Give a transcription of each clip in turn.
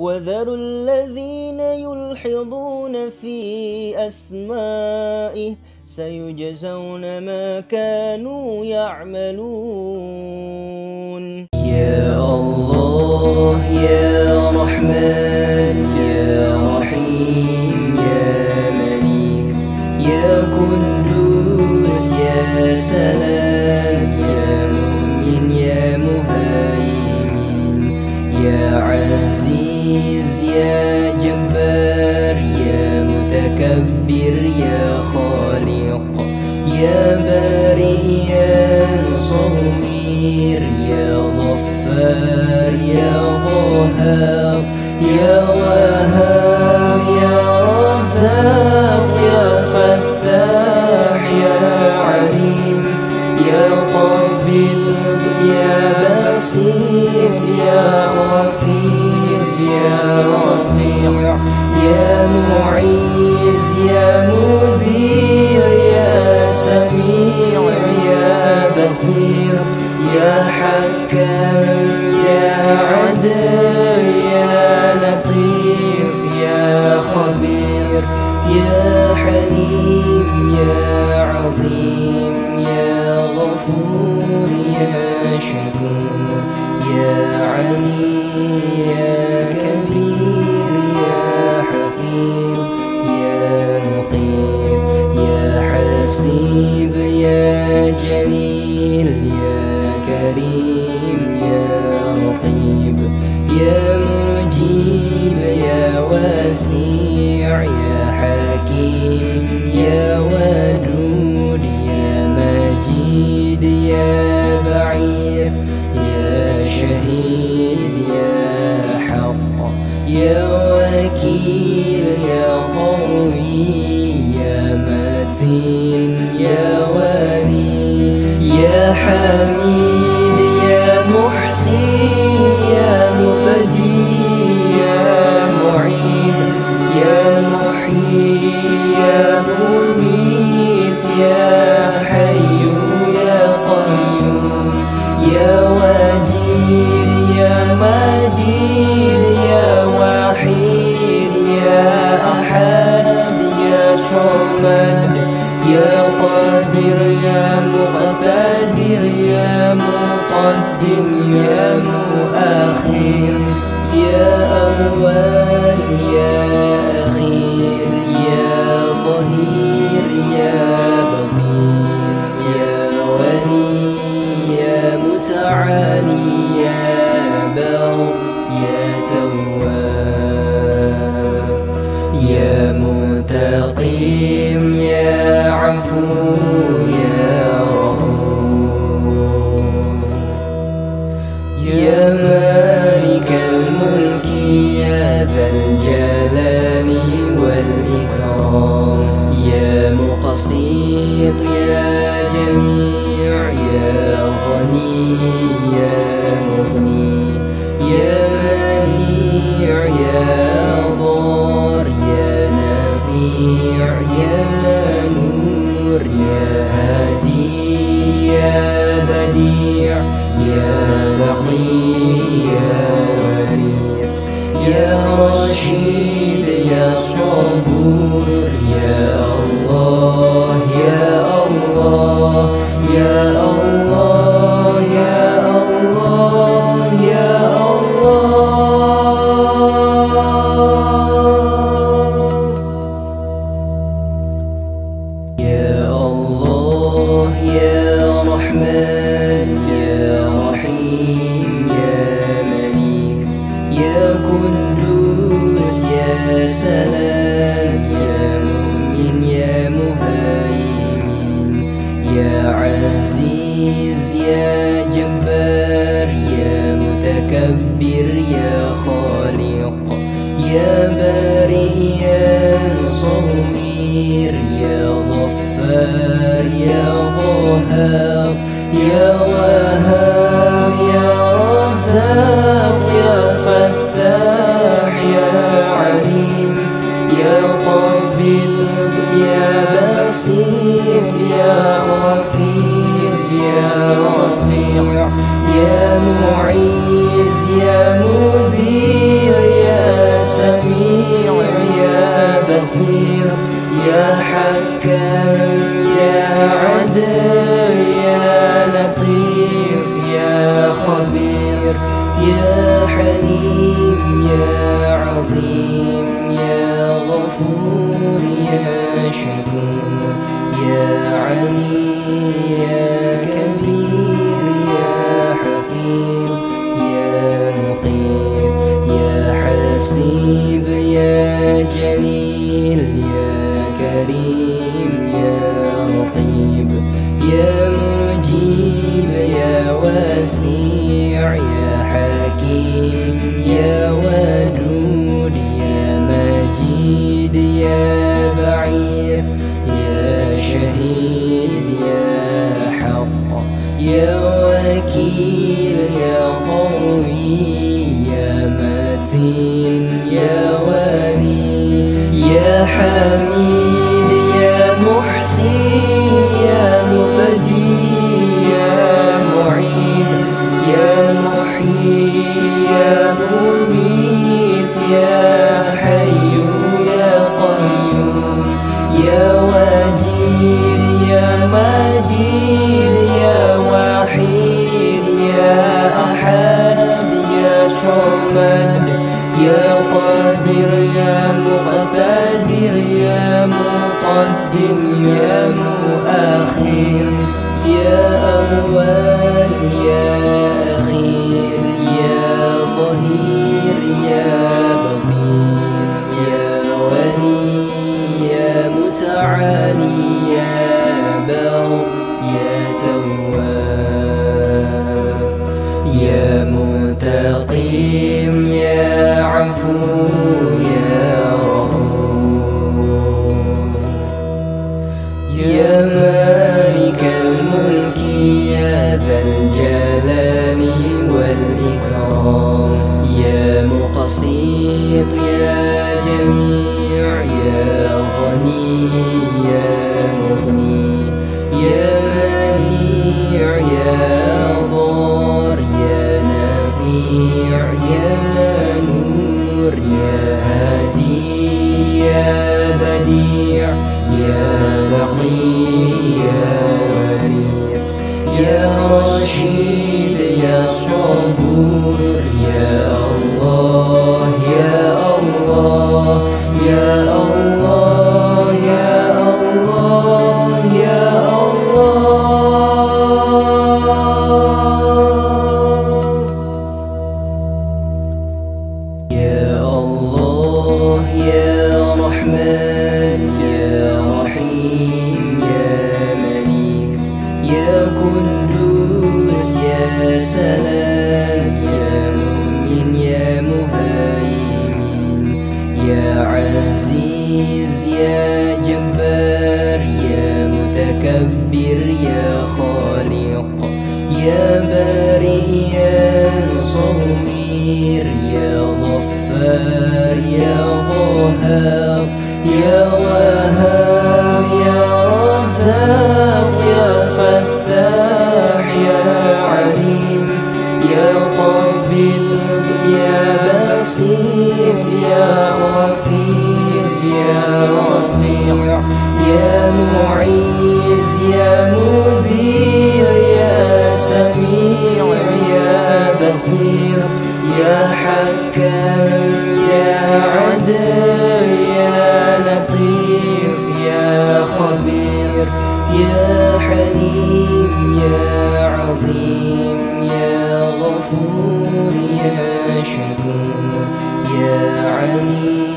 وذروا الذين يلحظون في أسمائه سيجزون ما كانوا يعملون. يا الله يا رحمن يا رحيم يا مليك يا قدوس يا سلام يا مؤمن يا مهيمن يا عزيز يا جبار يا متكبر يا خالق يا بارئ يا مصور يا غفار يا قهار يا وهاب يا رزاق يا فتاح يا عليم يا قبيض يا بسيط يا خفير يا رفيع يا معيز يا مذير يا سميع يا بصير يا حكم يا عدل يا لطيف يا خبير يا حليم يا عظيم يا غفور يا شكور يا علي يا كبير يا حفيظ يا مقيم يا حسيب يا جليل يا كريم يا رقيب يا مجيب يا واسع يا حكيم يا ودود يا مجيد يا بعيث يا شهيد يا حق يا وكيل يا قوي يا متين يا ولي يا حميد يا محسن يا مبدي يا معيد يا محيي يا مميت يا حي يا قيوم يا وجيد يا مجيد يا وحيد يا أحد يا صمد يا قادر يا مقتدر يا مقدم يا مؤخر يا أول يا أخير يا ظهير يا بطين يا ولي يا متعالي يا بر يا تواب يا متقيم يا عفو يا رؤوف يا مالك الملك يا ذا الجلال والإكرام يا مقسط يا جميع يا غني يا مغني يا منيع يا ضار يا نفيع يا نور يا هادي يا بديع يا بقي يا وريث يا رشيد يا صبور يا الله يا الله يا الله يا الله يا الله يا الله يا رحمن يا رحيم يا مليك يا قدوس يا سلام يا مؤمن يا مهيمن يا عزيز يا جبار يا متكبر يا خالق يا بارئ يا مصور يا غفار يا قهار يا وهاب يا رزاق يا فتاح يا عليم يا قبيض يا بسيط يا خفير يا رفيع يا معيز يا مذير يا يا حليم يا عظيم يا غفور يا شكور يا علي يا كبير يا حفيظ يا مقيم يا حسيب يا جليل يا كريم يا رقيب يا مجيب يا واسع يا حكيم يا ودود يا مجيد يا بعيث يا شهيد يا حق يا وكيل يا قوي يا متين يا ولي يا حميد يا محسن يا مبدي يا معين يا محيي يا مميت يا حي يا قيوم يا وجيل يا مجيد يا وحيد يا أحد يا صمد يا قادر يا مقتدر يا مقدم يا مؤخر يا أول يا أخير يا ظهير يا بطين يا ولي يا متعالي يا بر يا تواب يا متقيم يا عفو يا رؤوف يا مالك الملك يا ذا الجلال والإكرام يا مقسط يا جميع يا غني يا مغني يا منيع يا ضار يا نفيع يا نور يا هادي يا بديع يا بقي يا وريث يا رشيد يا صبور يا الله يا الله يا الله يا الله يا الله يا الله يا رحمن يا رحيم يا مليك يا قدوس يا سلام يا مؤمن يا مهيمن يا عزيز يا جبار يا متكبر يا خالق يا بارئ يا مصور يا غفار يا قهار يا وهاب يا رزاق يا فتاح يا عليم يا طبيب يا بسيط يا خفيف يا رفيع يا معيز يا مذير يا سميع يا بصير يا حكم يا عدل يا لطيف يا خبير يا حليم يا عظيم يا غفور يا شكور يا علي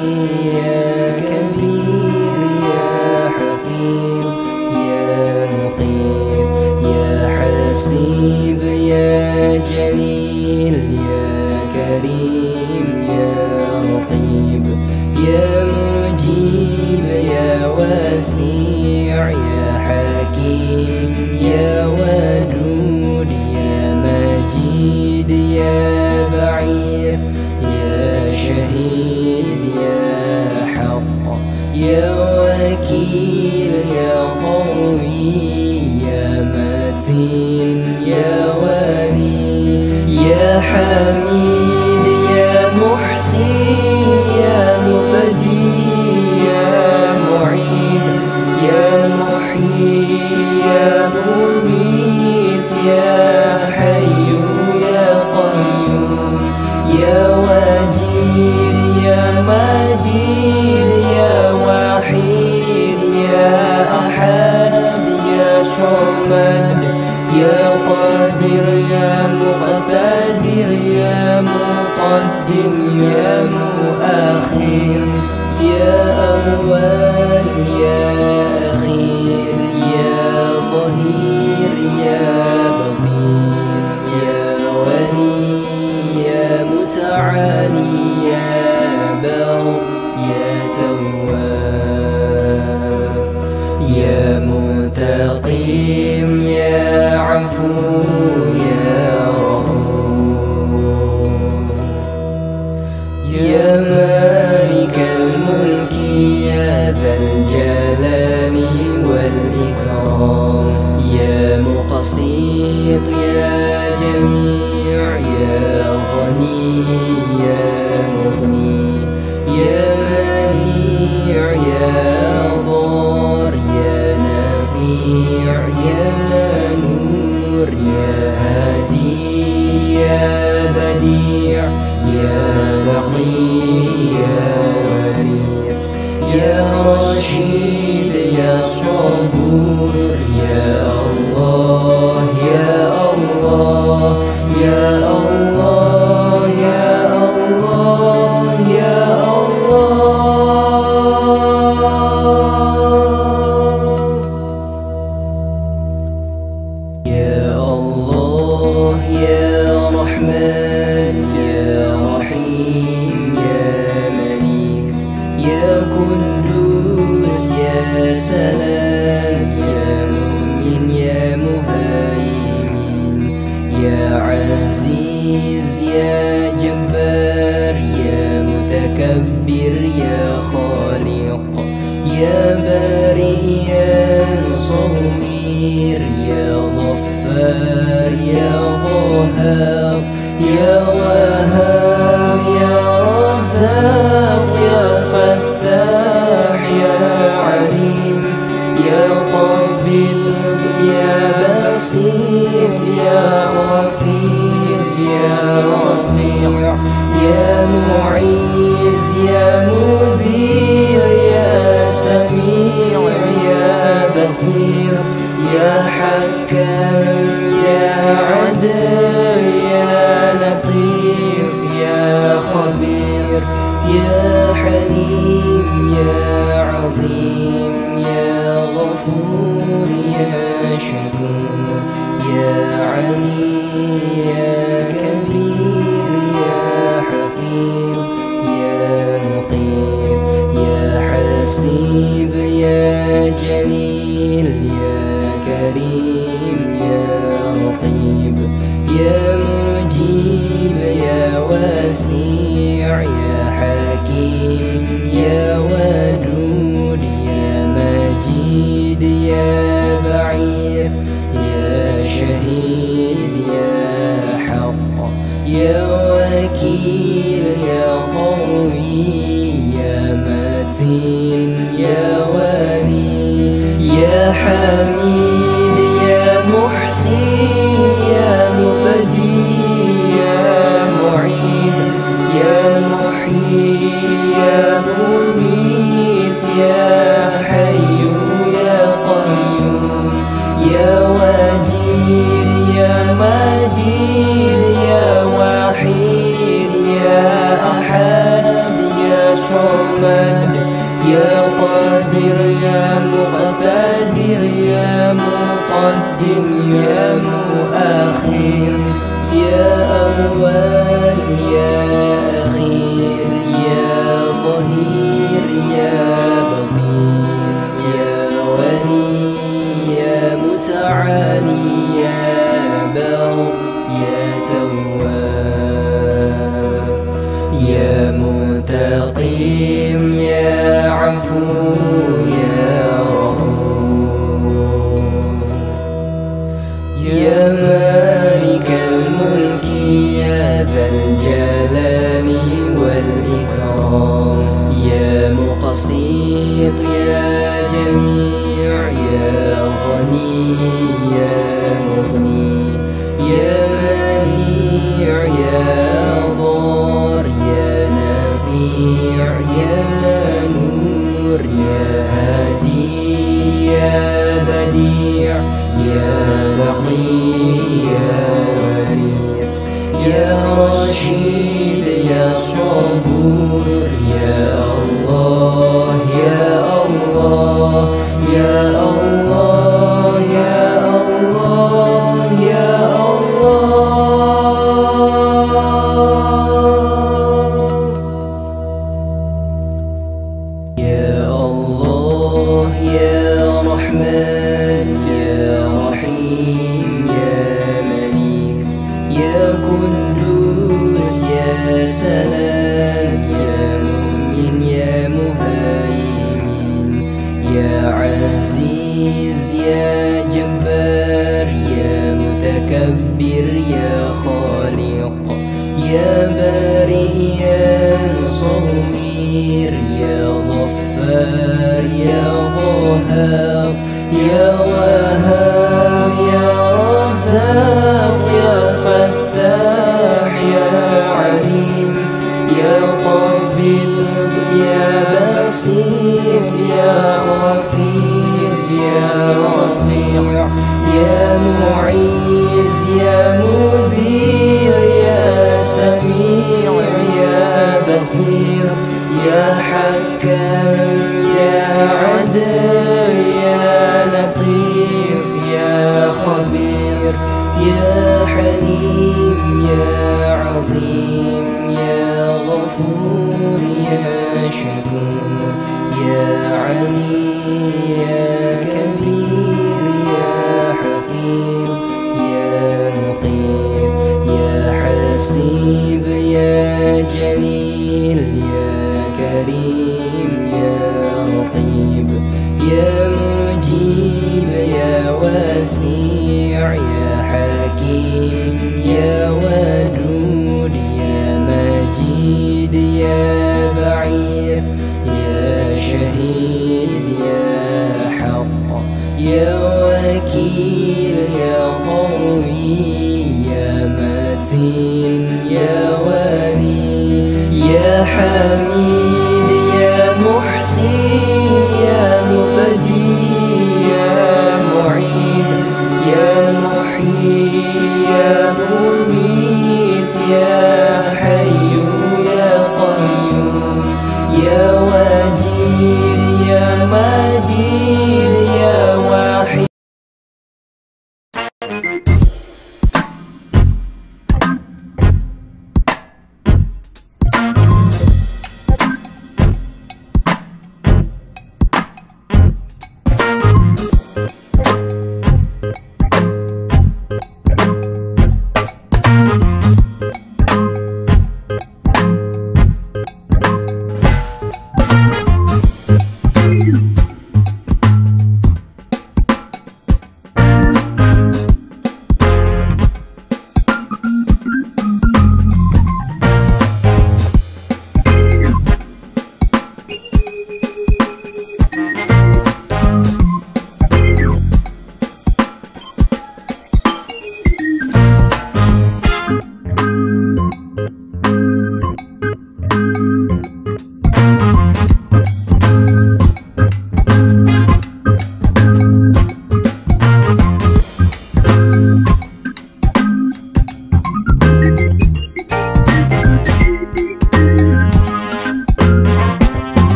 يا كبير يا حفيظ يا مقيم يا حسيب يا جليل يا كريم يا رقيب يا مجيب يا واسع يا حكيم يا ودود يا مجيد يا بعيث يا شهيد يا حق يا وكيل يا قوي يا متين يا ولي يا حميد يا محسن يا مبدي يا معين يا محيي يا مميت يا حي يا قيوم قادر يا مقتدر يا مقدم يا مؤخر يا أول يا أخير يا ظهير يا بطين يا ولي يا متعالي يا بر يا تواب يا متقيم يا عفو يا رؤوف يا مالك الملك يا ذا الجلال والإكرام يا مقسط يا جميع يا غني يا مغني يا منيع يا ضار يا نفيع يا نور يا هادي يا بديع يا بقي يا وريث يا رشيد يا صبور يا الله يا الله يا الله يا الله يا الله يا الله يا رحمن يا رحيم يا مليك يا قدوس يا سلام يا مؤمن يا مهيمن يا عزيز يا جبار يا متكبر يا خالق يا بارئ يا مصور يا غفار يا قهار يا وهاب يا رزاق يا فتاح يا عليم يا قبيض يا بسيط يا خفير يا رفيع يا معيز يا مذير يا سميع يا بصير يا حكم يا عدل يا لطيف يا خبير يا حليم يا عظيم يا غفور يا شكور يا علي يا كبير يا حفيظ يا مقيم يا حسيب يا جليل يا كريم يا رقيب يا مجيب يا واسع يا حكيم يا ودود يا مجيد يا بعيث يا شهيد يا حق يا وكيل يا قوي يا متين يا ولي يا حميد يا محسن يا مبدي يا معين يا محيي يا مميت يا حي يا قيوم يا وجيل يا مجيد يا وحيد يا أحد يا صمد يا قادر يا مقتدر يا مقدم يا مؤخر يا أول يا أخير يا ظهير يا بطين يا ولي يا متعالي يا بر يا تواب يا متقيم يا عفو يا رؤوف يا مالك الملك يا ذا الجلال والإكرام يا مقسط يا جميع يا غني يا مغني يا منيع يا ضار يا نفيع يا نور يا Ya Rashid, Ya Sabur, Ya Allah, Ya Allah, Ya Allah, Ya Allah, Ya Allah. Ya Allah, Ya Rahman, Ya Rahim, Ya Malik, Ya Kudus, Ya Salam, Ya Mu'min, Ya Muhaimin, Ya Aziz, Ya Jabbar, Ya Mutakabbir, Ya Khaliq, Ya Bari, Ya Musawwir, Ya Ghaffar, Ya Qahhar, Ya Wahhab, Ya Razzaq, Ya Fattah, Ya Alim, Ya Qabid, Ya Basit, Ya Khafid, Ya Rafi', Ya Mu'iz, Ya Mudhir, Ya Sami', Ya Basir, Ya Hakam, Ya Adil, Ya Latif, Ya Khabir, Ya Halim, Ya Azim, Ya Ghafur, Ya Shakur, Ya Ali, Ya Kabir, Ya Hafiz, Ya Muqim, Ya Hasib, Ya Jalil, Ya Karim, Ya Raqib, Ya Mujib, Ya Wasi', Ya Hakim, Ya Wadud, Ya Majid, Ya Ba'ith, Ya Shahid, Ya Haqq, Ya Wakil, Ya Qawi, Ya Matin, Ya Wali, Ya Hamid, Ya Muhsin, Ya Mubdi, Ya Mu'id, Ya Muhyi, Ya Mumit, Ya Hayyu, Ya Qayyum, Ya Wajid, Ya Majid, Ya Wahid.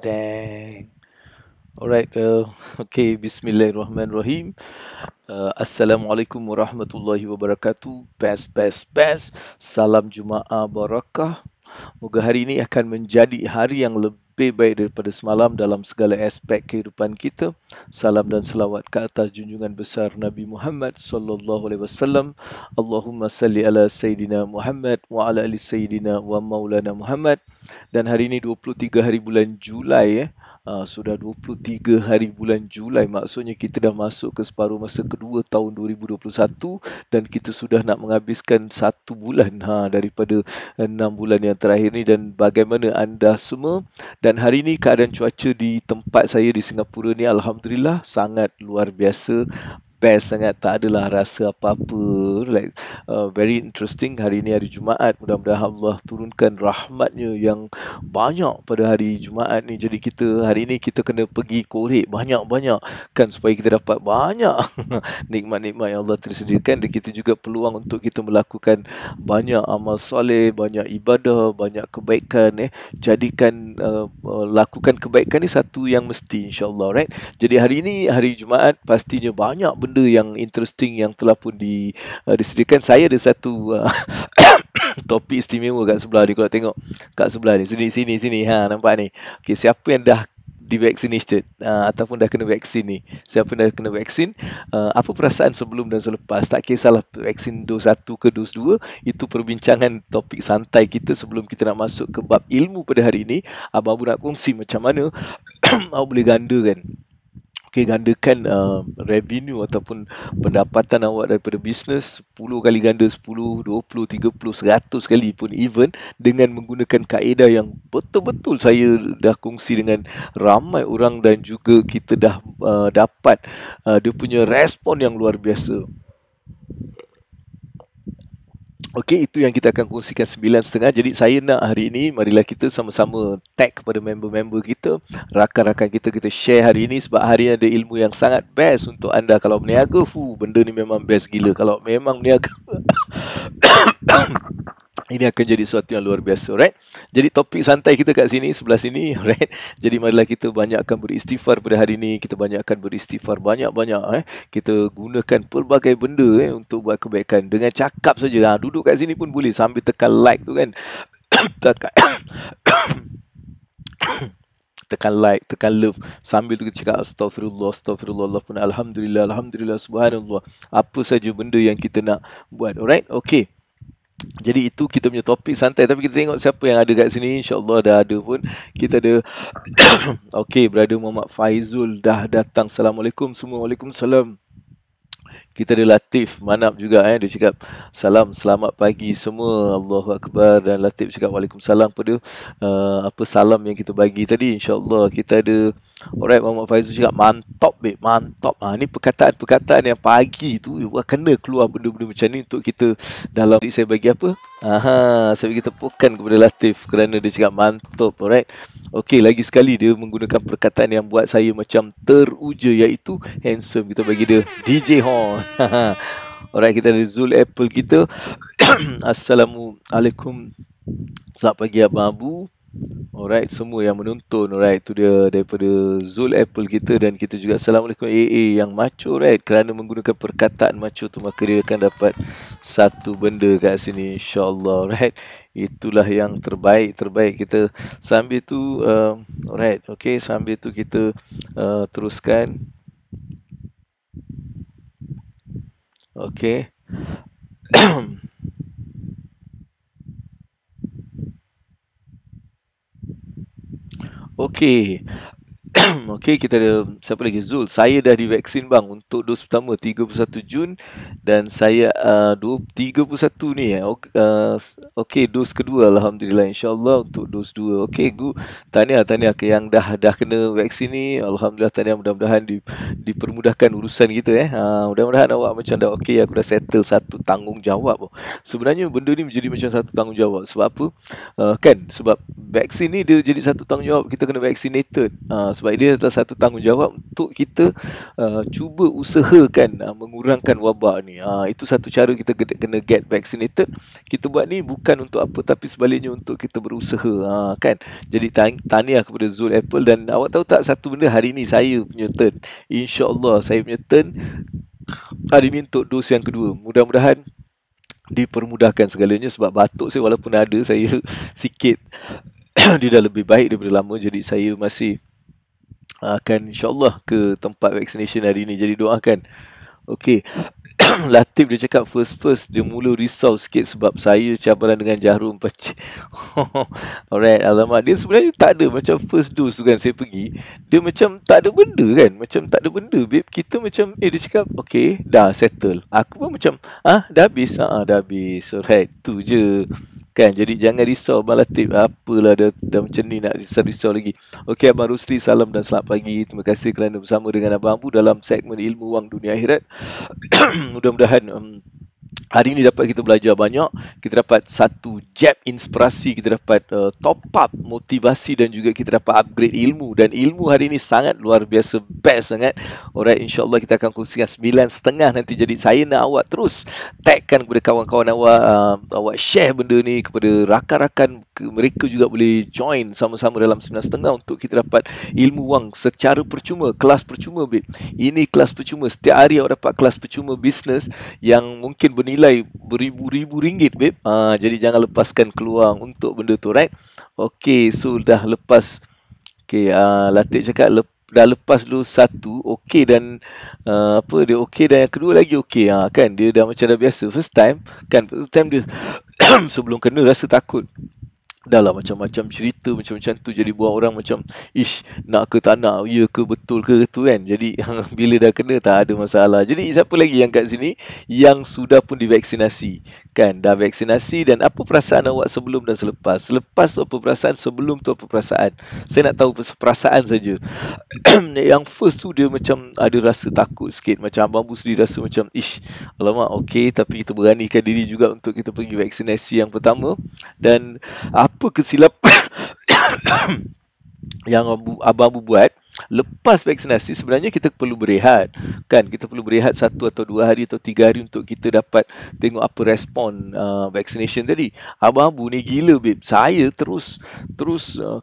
Dang. Alright, okay, Bismillahirrahmanirrahim. Assalamualaikum warahmatullahi wabarakatuh. Best. Salam Jumaah Barakah. Moga hari ini akan menjadi hari yang lebih lebih baik daripada semalam dalam segala aspek kehidupan kita. Salam dan selawat ke atas junjungan besar Nabi Muhammad sallallahu alaihi wasallam. Allahumma salli ala Sayyidina Muhammad wa ala ali Sayyidina wa maulana Muhammad. Dan hari ini 23 hari bulan Julai sudah 23 hari bulan Julai, maksudnya kita dah masuk ke separuh masa kedua tahun 2021 dan kita sudah nak menghabiskan 1 bulan daripada 6 bulan yang terakhir ni. Dan bagaimana anda semua? Dan hari ini keadaan cuaca di tempat saya di Singapura ni alhamdulillah sangat luar biasa, best sangat, tak adalah rasa apa-apa, like very interesting. Hari ini hari Jumaat, mudah-mudahan Allah turunkan rahmatnya yang banyak pada hari Jumaat ni. Jadi kita hari ini kita kena pergi korek banyak-banyak kan, supaya kita dapat banyak nikmat-nikmat yang Allah tersediakan. Dan kita juga peluang untuk kita melakukan banyak amal soleh, banyak ibadah, banyak kebaikan. Jadikan lakukan kebaikan ni satu yang mesti, insyaAllah, right? Jadi hari ini hari Jumaat, pastinya banyak benda yang interesting yang telah pun disediakan. Saya ada satu topik istimewa kat sebelah ni. Kalau tengok kat sebelah ni, sini nampak ni. Okay, siapa yang dah di-vaccinated ataupun dah kena vaksin ni, siapa yang dah kena vaksin, apa perasaan sebelum dan selepas, tak kisahlah vaksin dos 1 ke dos 2, itu perbincangan topik santai kita sebelum kita nak masuk ke bab ilmu pada hari ini. Abang Abu nak kongsi macam mana awak boleh gandakan gandakan revenue ataupun pendapatan awak daripada bisnes 10 kali ganda, 10, 20, 30, 100 kali pun even, dengan menggunakan kaedah yang betul-betul saya dah kongsi dengan ramai orang dan juga kita dah dapat dia punya respon yang luar biasa. Okey, itu yang kita akan kongsikan 9.30. Jadi saya nak hari ini, marilah kita sama-sama tag kepada member-member kita, rakan-rakan kita share hari ini, sebab hari ini ada ilmu yang sangat best untuk anda. Kalau berniaga, benda ni memang best gila. Kalau memang berniaga ini akan jadi sesuatu yang luar biasa, right? Jadi topik santai kita kat sini, sebelah sini, right? Jadi marilah kita banyakkan beristighfar pada hari ini. Kita banyakkan beristighfar banyak-banyak, kita gunakan pelbagai benda untuk buat kebaikan. Dengan cakap saja, duduk kat sini pun boleh sambil tekan like tu kan. Tekan like, tekan love, sambil tu kita cakap astagfirullah, astagfirullah, alhamdulillah, alhamdulillah, subhanallah. Apa saja benda yang kita nak buat, alright? Okay. Jadi itu kita punya topik santai. Tapi kita tengok siapa yang ada kat sini. InsyaAllah dah ada pun. Kita ada okay, Brother Muhammad Faizul dah datang. Assalamualaikum semua. Waalaikumsalam. Kita ada Latif Manap juga, dia cakap salam, selamat pagi semua, Allahu Akbar. Dan Latif cakap waalaikumsalam pada salam yang kita bagi tadi. InsyaAllah kita ada. Alright, Muhammad Faizul cakap mantap babe, mantap. Ni perkataan-perkataan yang pagi tu kena keluar benda-benda macam ni untuk kita dalam. Saya bagi apa? Saya bagi tepukan kepada Latif kerana dia cakap mantap. Alright. Okey, lagi sekali dia menggunakan perkataan yang buat saya macam teruja, iaitu handsome. Kita bagi dia DJ Hon. Alright, kita ada Zul Apple kita. Assalamualaikum. Selamat pagi Abang Abu. Alright, semua yang menonton. Alright, tu dia daripada Zul Apple kita. Dan kita juga Assalamualaikum AA yang macho, right? Kerana menggunakan perkataan macho tu, maka dia akan dapat satu benda kat sini, insyaAllah, right? Itulah yang terbaik kita. Sambil tu alright, okay, sambil tu kita teruskan. Okay. Okay. Okey, kita ada siapa lagi? Zul. Saya dah divaksin bang untuk dos pertama 31 Jun dan saya 31 ni okey, dos kedua alhamdulillah, insya-Allah untuk dos 2. Okey, tahniah ke yang dah kena vaksin ni. Alhamdulillah, tahniah, mudah-mudahan dipermudahkan urusan kita mudah-mudahan awak macam dah okey, aku dah settle satu tanggungjawab. Sebenarnya benda ni menjadi macam satu tanggungjawab. Sebab apa? Kan sebab vaksin ni dia jadi satu tanggungjawab, kita kena vaccinated. Sebab dia adalah satu tanggungjawab untuk kita cuba usahakan mengurangkan wabak ni. Itu satu cara kita kena get vaccinated. Kita buat ni bukan untuk apa, tapi sebaliknya untuk kita berusaha, kan. Jadi tahniah kepada Zul Apple. Dan awak tahu tak satu benda, hari ni saya punya turn. InsyaAllah saya punya turn hari ni untuk dos yang kedua. Mudah-mudahan dipermudahkan segalanya. Sebab batuk saya walaupun ada, saya sikit dia dah lebih baik daripada lama. Jadi saya masih akan insyaAllah ke tempat vaccination hari ni. Jadi doakan. Okey. Latif dia cakap first dia mula risau sikit sebab saya cabaran dengan jarum pakcik. Alright, alamak. Dia sebenarnya tak ada macam first dose tu kan saya pergi. Dia macam tak ada benda kan. Macam tak ada benda, babe. Kita macam, dia cakap, okay, dah settle. Aku pun macam, dah habis? Dah habis. Alright, tu je. Kan, jadi jangan risau Abang Latif. Apalah dah macam ni nak risau lagi. Okey, Abang Rusli, salam dan selamat pagi. Terima kasih kerana bersama dengan Abang Abu dalam segmen Ilmu Wang Dunia Akhirat. Mudah-mudahan hari ini dapat kita belajar banyak. Kita dapat satu jab inspirasi, kita dapat top up motivasi dan juga kita dapat upgrade ilmu. Dan ilmu hari ini sangat luar biasa, best sangat. Alright, insyaAllah kita akan kongsikan 9.30 nanti. Jadi saya nak awak terus tagkan kepada kawan-kawan awak, awak share benda ni kepada rakan-rakan, mereka juga boleh join sama-sama dalam 9.30 untuk kita dapat ilmu wang secara percuma, kelas percuma, babe. Ini kelas percuma, setiap hari awak dapat kelas percuma bisnes yang mungkin bernilai beribu-ribu ringgit, babe. Jadi jangan lepaskan peluang untuk benda tu, right? Okay, so dah lepas. Okay, Latif cakap dah lepas dulu satu, okay, dan dia okay, dan yang kedua lagi okay. Kan, dia dah macam dah biasa. First time dia sebelum kena rasa takut. Dah lah macam-macam cerita macam-macam tu, jadi buat orang macam nak ke tak nak, ya ke betul ke tu kan. Jadi bila dah kena tak ada masalah. Jadi siapa lagi yang kat sini yang sudah pun divaksinasi kan, dah vaksinasi, dan apa perasaan awak sebelum dan selepas? Selepas tu apa perasaan, sebelum tu apa perasaan? Saya nak tahu perasaan saja. Yang first tu dia macam ada rasa takut sikit, macam Abang Bu sendiri rasa macam alamak, okey, tapi kita beranikan diri juga untuk kita pergi vaksinasi yang pertama. Dan apa kesilapan yang Abang Abu buat lepas vaksinasi? Sebenarnya kita perlu berehat kan, kita perlu berehat 1 atau 2 hari atau 3 hari untuk kita dapat tengok apa respon vaccination tadi. Abang Abu ni gila, babe. Saya terus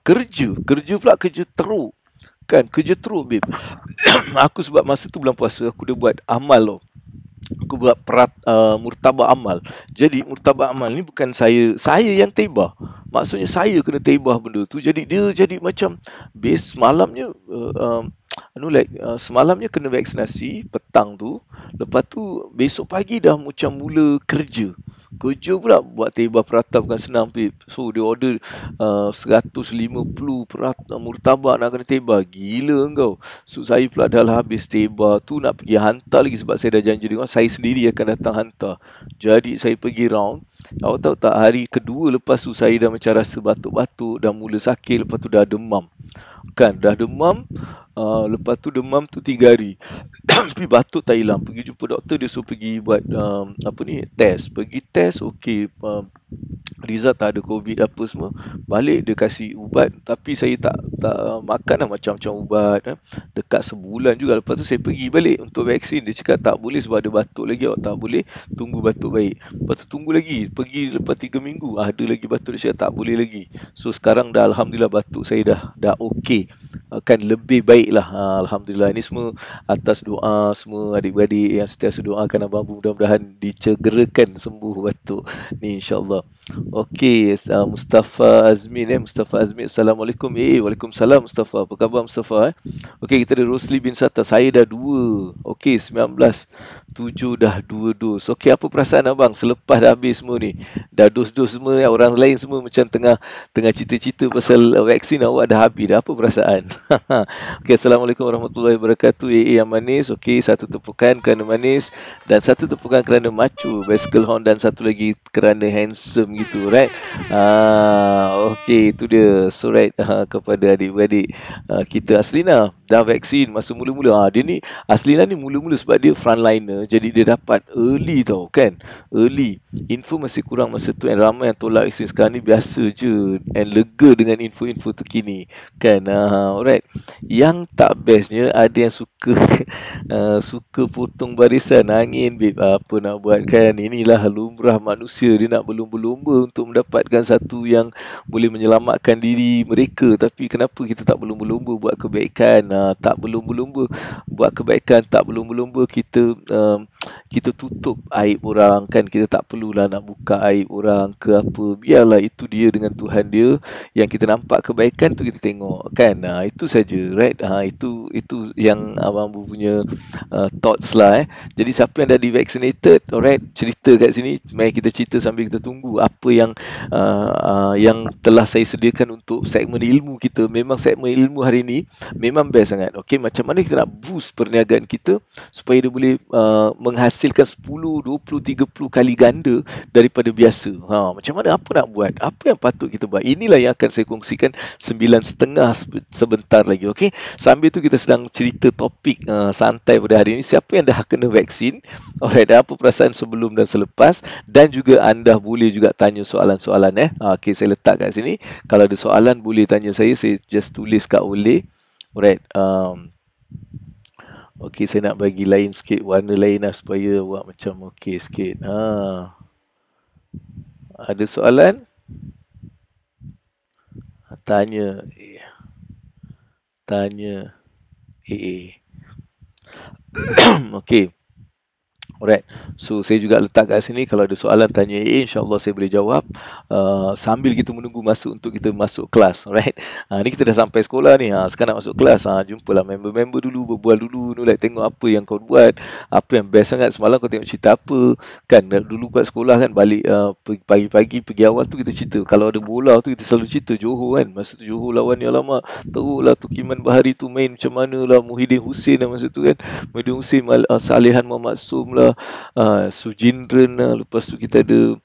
kerja pula, kerja teruk kan, kerja teruk, babe. Aku sebab masa tu bulan puasa, aku dah buat amal loh. Aku buat murtabak amal. Jadi murtabak amal ni bukan saya yang tebah. Maksudnya saya kena tebah benda tu. Jadi dia jadi macam base semalamnya semalamnya kena vaksinasi petang tu. Lepas tu besok pagi dah macam mula kerja pula buat tebah prata, bukan senang, babe. So dia order 150 murtabak nak kena tebah. Gila engkau. So saya pula dah lah habis tebah tu nak pergi hantar lagi sebab saya dah janji dengan saya sendiri akan datang hantar. Jadi saya pergi round. Awak tahu tak, hari kedua lepas tu saya dah macam rasa batuk-batuk, dah mula sakit, lepas tu dah demam. Kan, dah demam. Lepas tu demam tu 3 hari. Tapi batuk tak hilang. Pergi jumpa doktor, dia suruh pergi buat test. Pergi test, okey, result tak ada COVID apa semua. Balik dia kasih ubat, tapi saya tak makan lah macam-macam ubat. Dekat sebulan juga. Lepas tu saya pergi balik untuk vaksin. Dia cakap tak boleh sebab ada batuk lagi, awak tak boleh, tunggu batuk baik. Lepas tu tunggu lagi, pergi lepas 3 minggu, ada lagi batuk. Dia cakap tak boleh lagi. So sekarang dah alhamdulillah batuk saya dah okey, kan lebih baik lah. Alhamdulillah. Ini semua atas doa semua adik-beradik yang sentiasa doakan Abang Abu, mudah-mudahan dicegerakan sembuh batuk ni, insyaAllah. Okey, Mustafa Azmin Assalamualaikum. Waalaikumsalam Mustafa. Apa khabar Mustafa? Okey, kita ada Rosli bin Satta. Saya dah 2. Okey, 19/7 dah 2 dos. Okey, apa perasaan abang selepas dah habis semua ni? Dah dos-dos semua, orang lain semua macam tengah cita-cita pasal vaksin, awak dah habis dah. Apa perasaan? Okey, Assalamualaikum warahmatullahi wabarakatuh. Yang manis. Okey, satu tepukan kerana manis dan satu tepukan kerana macu, bicycle horn, dan satu lagi kerana handsome gitu, right? Okey, itu dia. So right, kepada adik-beradik kita, Aslina dah vaksin masa mula-mula. Dia ni Aslina ni mula-mula sebab dia frontliner, jadi dia dapat early tau kan. Early. Info masih kurang masa tu, and ramai yang tolak vaksin. Sekarang ni biasa je and lega dengan info-info terkini kan. Alright. Yang tak bestnya ada yang suka suka potong barisan angin, babe. Apa nak buat kan, inilah lumrah manusia. Dia nak berlumba-lumba untuk mendapatkan satu yang boleh menyelamatkan diri mereka. Tapi kenapa kita tak berlumba-lumba buat kebaikan? Tak berlumba-lumba buat kebaikan, tak berlumba-lumba kita kita tutup aib orang kan. Kita tak perlulah nak buka aib orang ke apa. Biarlah itu dia dengan Tuhan dia. Yang kita nampak kebaikan tu kita tengok kan. Itu saja, right? Itu yang abang punya thoughts lah. Jadi siapa yang dah di-vaccinated, alright, cerita kat sini. Mari kita cerita sambil kita tunggu apa yang telah saya sediakan untuk segmen ilmu kita. Memang segmen ilmu hari ni memang best sangat. Okey, macam mana kita nak boost perniagaan kita supaya dia boleh menghasilkan 10, 20, 30 kali ganda daripada biasa. Macam mana, apa nak buat? Apa yang patut kita buat? Inilah yang akan saya kongsikan 9.30 sebentar lagi. Okey, sambil tu kita sedang cerita topik santai pada hari ini. Siapa yang dah kena vaksin? Alright, apa perasaan sebelum dan selepas? Dan juga anda boleh juga tanya soalan-soalan. Okey, saya letak kat sini. Kalau ada soalan boleh tanya saya just tulis kat Oleh. Alright. Okey, saya nak bagi lain sikit, warna lain lah supaya buat macam okey sikit. Ada soalan? Tanya. Okey. Alright, so saya juga letak kat sini. Kalau ada soalan tanya InsyaAllah saya boleh jawab sambil kita menunggu masuk untuk kita masuk kelas. Alright, ni kita dah sampai sekolah ni. Sekarang nak masuk kelas. Jumpalah member-member dulu, berbual dulu, tengok apa yang kau buat, apa yang best sangat. Semalam kau tengok cerita apa kan. Dulu kat sekolah kan, balik pagi-pagi pergi awal tu kita cerita. Kalau ada bola tu kita selalu cerita Johor kan. Masa tu Johor lawan yang lama, teruklah tu Kiman Bahari tu main macam mana lah. Muhyiddin Hussein lah masa tu kan. Muhyiddin Hussein, Salihan Muhammad Sum lah, Sujindran lah. Lepas tu kita ada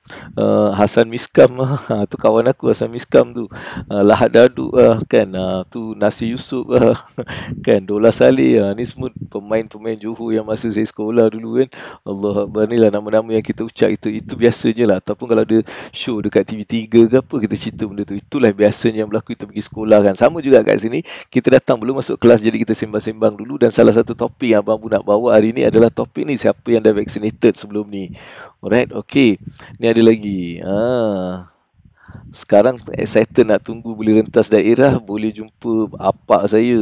Hasan Miskam lah. Tu kawan aku Hasan Miskam tu. Lahad Daduk lah kan. Tu Nasir Yusof lah kan. Dola Saleh lah. Ni semua pemain-pemain Johor yang masa saya sekolah dulu kan. Allah Akbar, ni lah nama-nama yang kita ucap. Itu biasanya lah. Ataupun kalau ada show dekat TV3 ke apa, kita cerita benda tu. Itulah biasanya yang berlaku kita pergi sekolah kan. Sama juga kat sini, kita datang belum masuk kelas, jadi kita sembang-sembang dulu. Dan salah satu topik yang Abang Bu nak bawa hari ni adalah topik ni, siapa yang dah vaccinated sebelum ni. Alright, okay. Ni ada lagi. Sekarang excited nak tunggu boleh rentas daerah, boleh jumpa apak saya.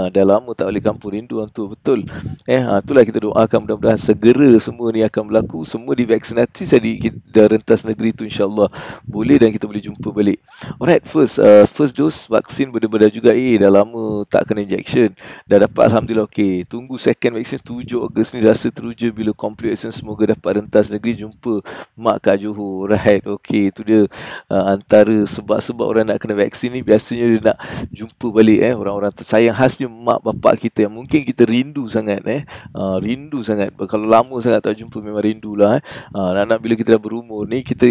Dah lama tak balik kampung, rindu hang tu, betul. Itulah kita doakan mudah-mudahan segera semua ni akan berlaku, semua divaksinasi dah rentas negeri tu, insya-Allah boleh dan kita boleh jumpa balik. Alright, first dose vaksin benar-benar juga dah lama tak kena injection. Dah dapat alhamdulillah. Okey, tunggu second vaksin 7 Ogos ni, rasa teruja bila complete vaksin semoga dapat rentas negeri, jumpa mak kat Johor. Right, okey, tu dia antara sebab-sebab orang nak kena vaksin ni. Biasanya dia nak jumpa balik orang-orang tersayang, khasnya mak bapak kita yang mungkin kita rindu sangat. Rindu sangat. Kalau lama sangat tak jumpa memang rindulah. Anak-anak bila kita dah berumur ni, kita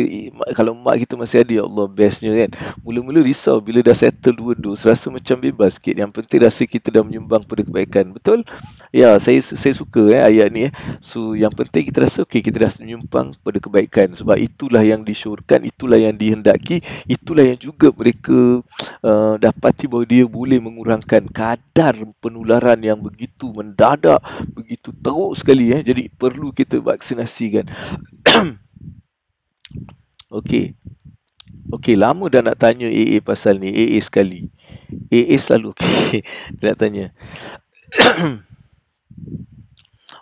kalau mak kita masih ada, ya Allah bestnya kan. Mula-mula risau, bila dah settle 2 dos rasa macam bebas sikit. Yang penting rasa kita dah menyumbang pada kebaikan. Betul? Ya, saya suka ayat ni. So yang penting kita rasa okey, kita dah menyumbang pada kebaikan, sebab itulah yang disyorkan, itulah yang dihendaki, itulah yang juga mereka dapati bahawa dia boleh mengurangkan kadar penularan yang begitu mendadak, begitu teruk sekali. Jadi perlu kita vaksinasikan. Okey, lama dah nak tanya AA pasal ni. AA sekali. AA selalu okey. Dia nak tanya.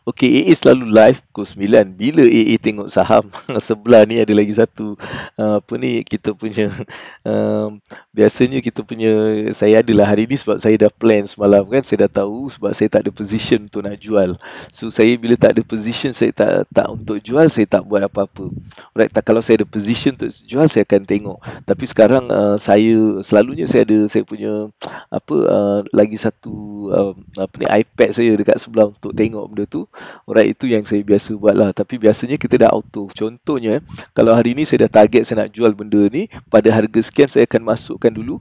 Okey, AA selalu live pukul 9. Bila AA tengok saham? Sebelah ni ada lagi satu kita punya biasanya kita punya, saya adalah hari ni sebab saya dah plan semalam kan. Saya dah tahu sebab saya tak ada position untuk nak jual. So saya bila tak ada position, saya tak untuk jual, saya tak buat apa-apa. Alright, kalau saya ada position untuk jual, saya akan tengok. Tapi sekarang selalunya saya punya lagi satu iPad saya dekat sebelah untuk tengok benda tu. Alright, itu yang saya biasa buat lah. Tapi biasanya kita dah auto. Contohnya, kalau hari ni saya dah target saya nak jual benda ni pada harga sekian, saya akan masukkan dulu.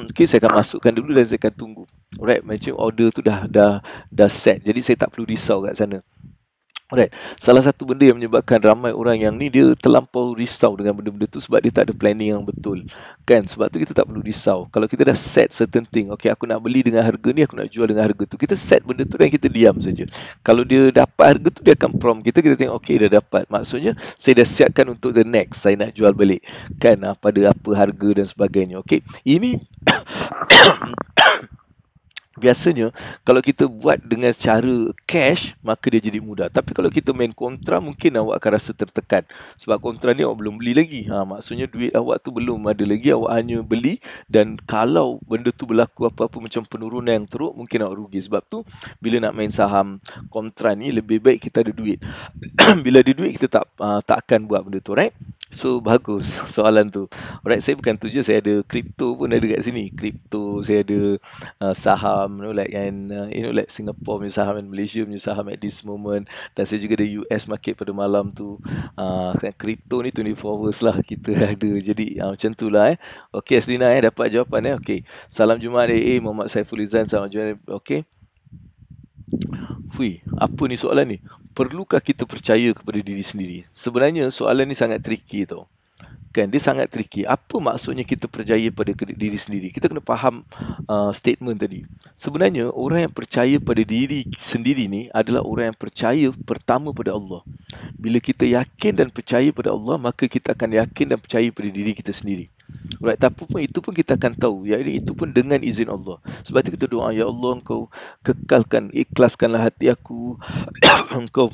Okay, saya akan masukkan dulu dan saya akan tunggu. Alright, macam order tu dah set. Jadi saya tak perlu risau kat sana. Alright, salah satu benda yang menyebabkan ramai orang yang ni dia terlampau risau dengan benda-benda tu sebab dia tak ada planning yang betul kan. Sebab tu kita tak perlu risau. Kalau kita dah set certain thing, okay, aku nak beli dengan harga ni, aku nak jual dengan harga tu, kita set benda tu dan kita diam saja. Kalau dia dapat harga tu, dia akan prompt kita tengok, okay, dah dapat, maksudnya saya dah siapkan untuk the next, saya nak jual balik kan, pada apa harga dan sebagainya. Okay, ini biasanya kalau kita buat dengan cara cash, maka dia jadi mudah. Tapi kalau kita main kontra, mungkin awak akan rasa tertekan. Sebab kontra ni awak belum beli lagi. Maksudnya duit awak tu belum ada lagi, awak hanya beli. Dan kalau benda tu berlaku apa-apa macam penurunan yang teruk, mungkin awak rugi. Sebab tu bila nak main saham kontra ni, lebih baik kita ada duit. Bila ada duit, kita tak akan buat benda tu, right? So bagus soalan tu. Alright, saya bukan tu je, saya ada kripto pun ada kat sini. Kripto, saya ada saham, like Singapore punya saham dan Malaysia punya saham at this moment. Dan saya juga ada US market pada malam tu. Kripto ni 24 hours lah kita ada. Jadi macam tu lah. Okay, Aslina dapat jawapan. Okay, salam Jumaat Muhammad Saiful Izan. Salam Jumaat. Okay. Apa ni soalan ni? Perlukah kita percaya kepada diri sendiri? Sebenarnya soalan ni sangat tricky tau. Kan, dia sangat tricky. Apa maksudnya kita percaya pada diri sendiri? Kita kena faham statement tadi. Sebenarnya orang yang percaya pada diri sendiri ni adalah orang yang percaya pertama pada Allah. Bila kita yakin dan percaya pada Allah, maka kita akan yakin dan percaya pada diri kita sendiri. Right, tapi pun itu pun kita akan tahu, itu pun dengan izin Allah. Sebab itu kita doa, ya Allah, Engkau kekalkan, ikhlaskanlah hati aku. Engkau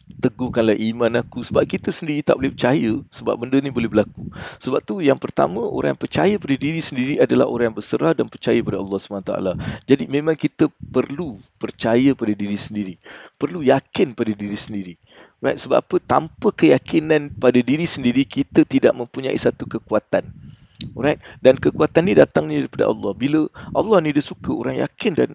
teguhkanlah iman aku. Sebab kita sendiri tak boleh percaya sebab benda ni boleh berlaku. Sebab tu yang pertama, orang yang percaya pada diri sendiri adalah orang yang berserah dan percaya pada Allah SWT. Jadi memang kita perlu percaya pada diri sendiri, perlu yakin pada diri sendiri. Right? Sebab apa? Tanpa keyakinan pada diri sendiri, kita tidak mempunyai satu kekuatan. Alright, dan kekuatan ni datangnya daripada Allah. Bila Allah ni dia suka orang yakin dan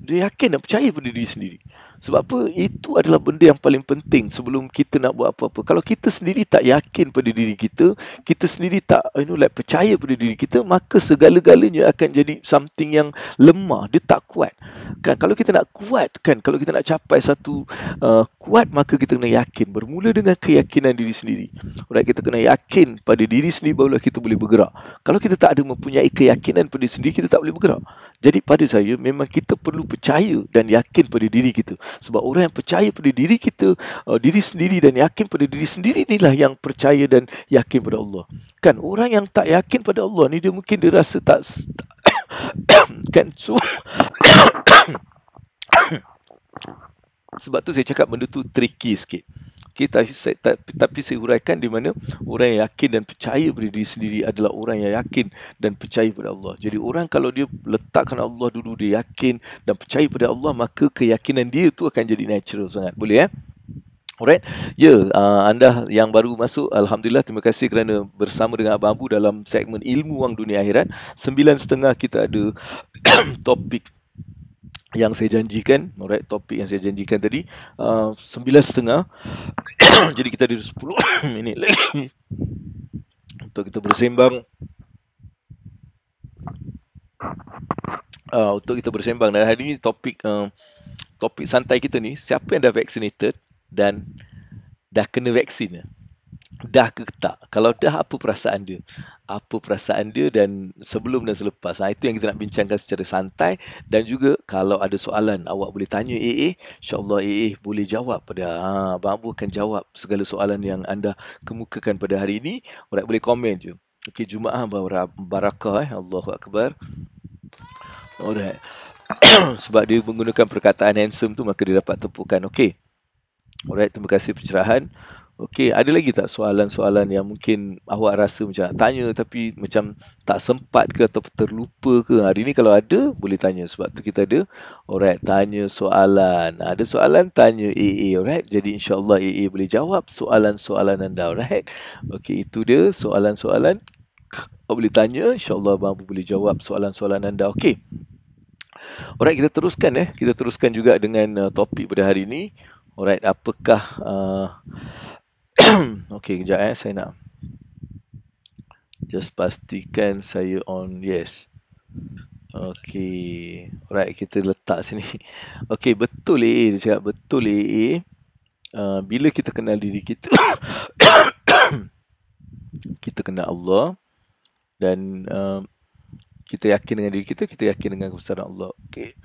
dia yakin dan percaya pada diri sendiri. Sebab apa? Itu adalah benda yang paling penting sebelum kita nak buat apa-apa. Kalau kita sendiri tak yakin pada diri kita, kita sendiri tak percaya pada diri kita, maka segala-galanya akan jadi something yang lemah, dia tak kuat. Kan, kalau kita nak kuat, kan, kalau kita nak capai satu kuat, maka kita kena yakin. Bermula dengan keyakinan diri sendiri. Alright, kita kena yakin pada diri sendiri, barulah kita boleh bergerak. Kalau kita tak ada mempunyai keyakinan pada diri sendiri, kita tak boleh bergerak. Jadi pada saya, memang kita perlu percaya dan yakin pada diri kita. Sebab orang yang percaya pada diri kita, diri sendiri, dan yakin pada diri sendiri, inilah yang percaya dan yakin pada Allah. Kan, orang yang tak yakin pada Allah ni, dia mungkin dia rasa tak kan, so sebab tu saya cakap benda tu tricky sikit. Okay, tapi saya huraikan di mana orang yang yakin dan percaya pada diri sendiri adalah orang yang yakin dan percaya pada Allah. Jadi orang kalau dia letakkan Allah dulu, dia yakin dan percaya pada Allah, maka keyakinan dia tu akan jadi natural sangat. Boleh Alright. Anda yang baru masuk, Alhamdulillah, terima kasih kerana bersama dengan Abang Abu dalam segmen Ilmu Wang Dunia Akhirat. 9.30 kita ada topik yang saya janjikan. Alright, topik yang saya janjikan tadi 9.30. Jadi kita ada 10 minit lagi untuk kita bersembang. Dan hari ini topik santai kita ni, siapa yang dah vaccinated dan dah kena vaksin? Dah ke tak? Kalau dah, apa perasaan dia? Dan sebelum dan selepas. Itu yang kita nak bincangkan secara santai. Dan juga kalau ada soalan, awak boleh tanya InsyaAllah boleh jawab pada Abang Abu akan jawab segala soalan yang anda kemukakan pada hari ini. Alright, boleh komen je. Okey, Jumaat barakah. Allahu Akbar. Alright. Sebab dia menggunakan perkataan handsome tu, maka dia dapat tepukan. Okey. Alright, terima kasih pencerahan. Okey, ada lagi tak soalan-soalan yang mungkin awak rasa macam nak tanya tapi macam tak sempat ke atau terlupa ke? Hari ni kalau ada, boleh tanya. Sebab tu kita ada, alright, tanya soalan. Ada soalan, tanya alright. Jadi insyaAllah boleh jawab soalan-soalan anda, alright. Okey, itu dia soalan-soalan. Boleh tanya, insyaAllah Abang Abu boleh jawab soalan-soalan anda. Okey. Alright, kita teruskan Kita teruskan juga dengan topik pada hari ini. Alright, apakah okey, kejap saya nak just pastikan saya on. Yes. Okey. Alright, kita letak sini. Okey, betul dia cakap betul bila kita kenal diri kita kita kenal Allah dan kita yakin dengan diri kita, kita yakin dengan kebesaran Allah. Okey.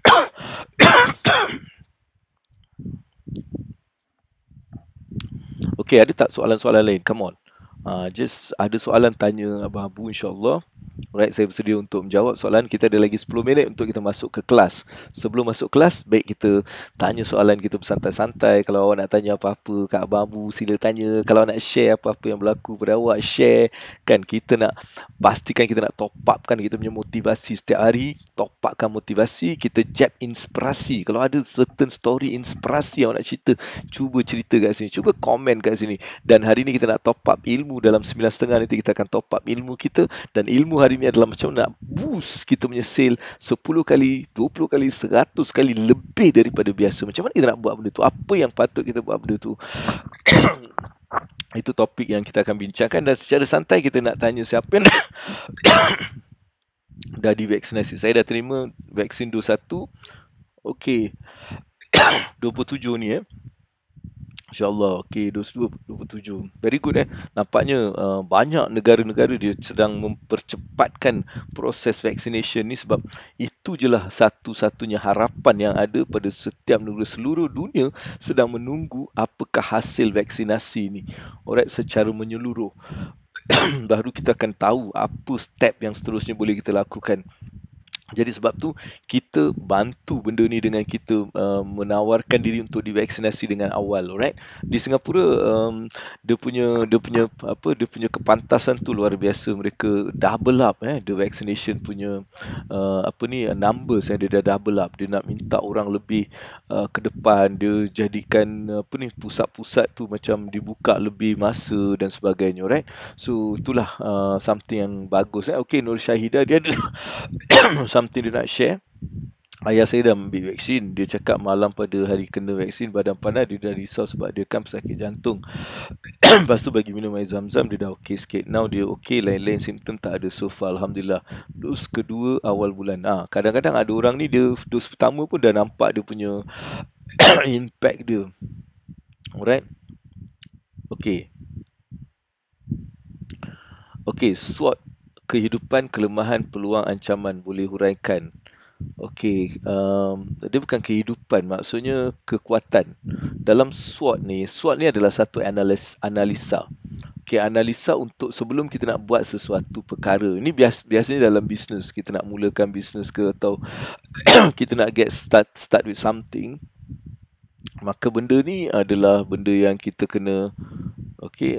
Okey, ada tak soalan-soalan lain? Come on. Just ada soalan tanya Abang Abu, insyaAllah. Alright, saya bersedia untuk menjawab soalan. Kita ada lagi 10 minit untuk kita masuk ke kelas. Sebelum masuk kelas, baik kita tanya soalan kita bersantai-santai. Kalau awak nak tanya apa-apa kat Abang Abu, sila tanya. Kalau nak share apa-apa yang berlaku pada awak, share. Kan kita nak pastikan kita nak top upkan kita punya motivasi setiap hari. Top upkan motivasi, kita jab inspirasi. Kalau ada certain story inspirasi awak nak cerita, cuba cerita kat sini. Cuba komen kat sini. Dan hari ni kita nak top up ilmu dalam 9.30 nanti kita akan top up ilmu kita. Dan ilmu hari ni adalah macam nak boost kita punya sale 10 kali, 20 kali, 100 kali lebih daripada biasa. Macam mana kita nak buat benda tu? Apa yang patut kita buat benda tu? Itu topik yang kita akan bincangkan. Dan secara santai kita nak tanya siapa yang dah divaksinasi. Saya dah terima vaksin dos 1. Okey. 27 ni InsyaAllah. Okey, dos 2, 27. Very good Nampaknya banyak negara-negara dia sedang mempercepatkan proses vaccination ni sebab itu je lah satu-satunya harapan yang ada pada setiap negara seluruh dunia sedang menunggu apakah hasil vaksinasi ni. Alright, secara menyeluruh. Baru kita akan tahu apa step yang seterusnya boleh kita lakukan. Jadi sebab tu kita bantu benda ni dengan kita menawarkan diri untuk divaksinasi dengan awal, alright. Di Singapura dia punya kepantasan tu luar biasa. Mereka double up the vaccination punya numbers dia dah double up. Dia nak minta orang lebih ke depan, dia jadikan pusat-pusat tu macam dibuka lebih masa dan sebagainya, alright. So itulah something yang bagus. Okay, Nur Syahidah dia ada something dia nak share. Ayah saya dah ambil vaksin. Dia cakap malam pada hari kena vaksin badan panas, dia dah risau sebab dia kan pesakit jantung. Lepas tu bagi minum air zam-zam, dia dah okey sikit. Now dia okey, lain-lain simptom tak ada so far, Alhamdulillah. Dos kedua awal bulan. Kadang-kadang ada orang ni dia dos pertama pun dah nampak dia punya impact dia. Alright. Okey. Okey, SWOT. Kehidupan, kelemahan, peluang, ancaman, boleh huraikan. Okey, dia bukan kehidupan, maksudnya kekuatan. Dalam SWOT ni adalah satu analisa. Okey, analisa untuk sebelum kita nak buat sesuatu perkara. Ini biasanya dalam bisnes, kita nak mulakan bisnes ke atau kita nak start with something. Maka benda ni adalah benda yang kita kena okey,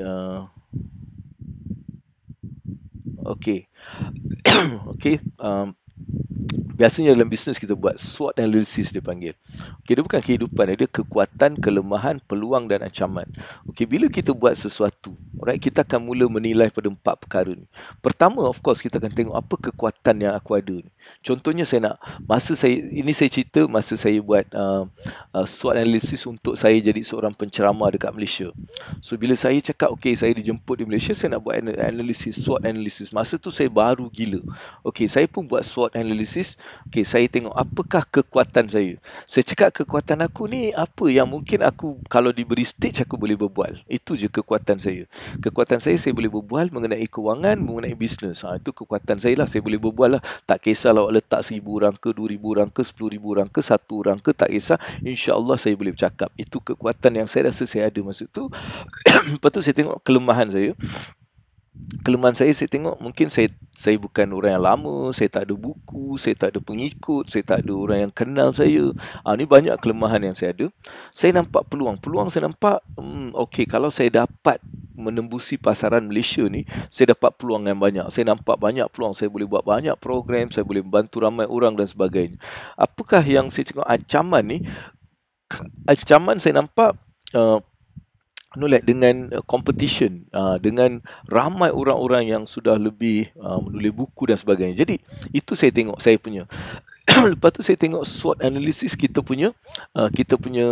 biasanya dalam bisnes kita buat SWOT analysis dia panggil. Okey, dia bukan kehidupan, dia kekuatan, kelemahan, peluang dan ancaman. Okey, bila kita buat sesuatu, alright, kita akan mula menilai pada 4 perkara ni. Pertama, of course, kita akan tengok apa kekuatan yang aku ada ni. Contohnya saya cerita masa saya buat SWOT analysis untuk saya jadi seorang penceramah dekat Malaysia. So bila saya cakap okey, saya dijemput di Malaysia, saya nak buat analisis, SWOT analysis. Masa tu saya baru gila. Okey, saya pun buat SWOT analysis. Okey, saya tengok apakah kekuatan saya. Saya cakap kekuatan aku ni apa yang mungkin aku kalau diberi stage aku boleh berbual. Itu je kekuatan saya. Kekuatan saya boleh berbual mengenai kewangan, mengenai bisnes. Itu kekuatan saya lah. Saya boleh berbual lah. Tak kisahlah awak letak 1,000 orang ke, 2,000 orang ke, 10,000 orang ke, 1 orang ke, tak kisah. InsyaAllah saya boleh bercakap. Itu kekuatan yang saya rasa saya ada masa tu. Lepas tu saya tengok kelemahan saya. Kelemahan saya tengok mungkin saya bukan orang yang lama, saya tak ada buku, saya tak ada pengikut, saya tak ada orang yang kenal saya. Ni banyak kelemahan yang saya ada. Saya nampak peluang. Peluang saya nampak, okey, kalau saya dapat menembusi pasaran Malaysia ni, saya dapat peluang yang banyak. Saya nampak banyak peluang. Saya boleh buat banyak program, saya boleh membantu ramai orang dan sebagainya. Apakah yang saya tengok ancaman ni? Ancaman saya nampak dengan competition, dengan ramai orang-orang yang sudah lebih menulis buku dan sebagainya. Jadi itu saya tengok saya punya. Lepas tu saya tengok SWOT analysis kita punya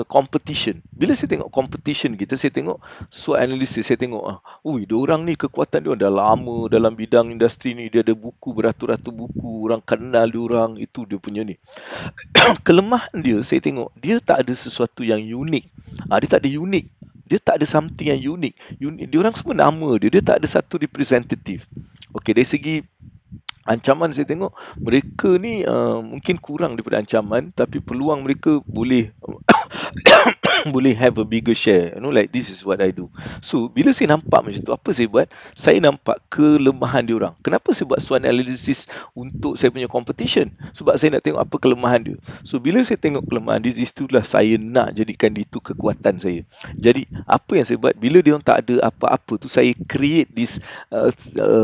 competition. Bila saya tengok competition kita, saya tengok SWOT analysis, saya tengok dia orang ni kekuatan dia dah lama dalam bidang industri ni, dia ada buku beratus-ratus buku, orang kenal dia orang, itu dia punya ni. Kelemahan dia, saya tengok dia tak ada sesuatu yang unik. Dia tak ada unik. Dia tak ada something yang unik. Dia orang semua nama dia tak ada satu representative. Okey, dari segi ancaman saya tengok mereka ni mungkin kurang daripada ancaman, tapi peluang mereka boleh boleh have a bigger share. Like this is what I do. So bila saya nampak macam tu, apa saya buat? Saya nampak kelemahan dia orang. Kenapa saya buat SWOT analysis untuk saya punya competition? Sebab saya nak tengok apa kelemahan dia. So bila saya tengok kelemahan dia, itulah saya nak jadikan itu kekuatan saya. Jadi apa yang saya buat, bila dia orang tak ada apa-apa tu, saya create this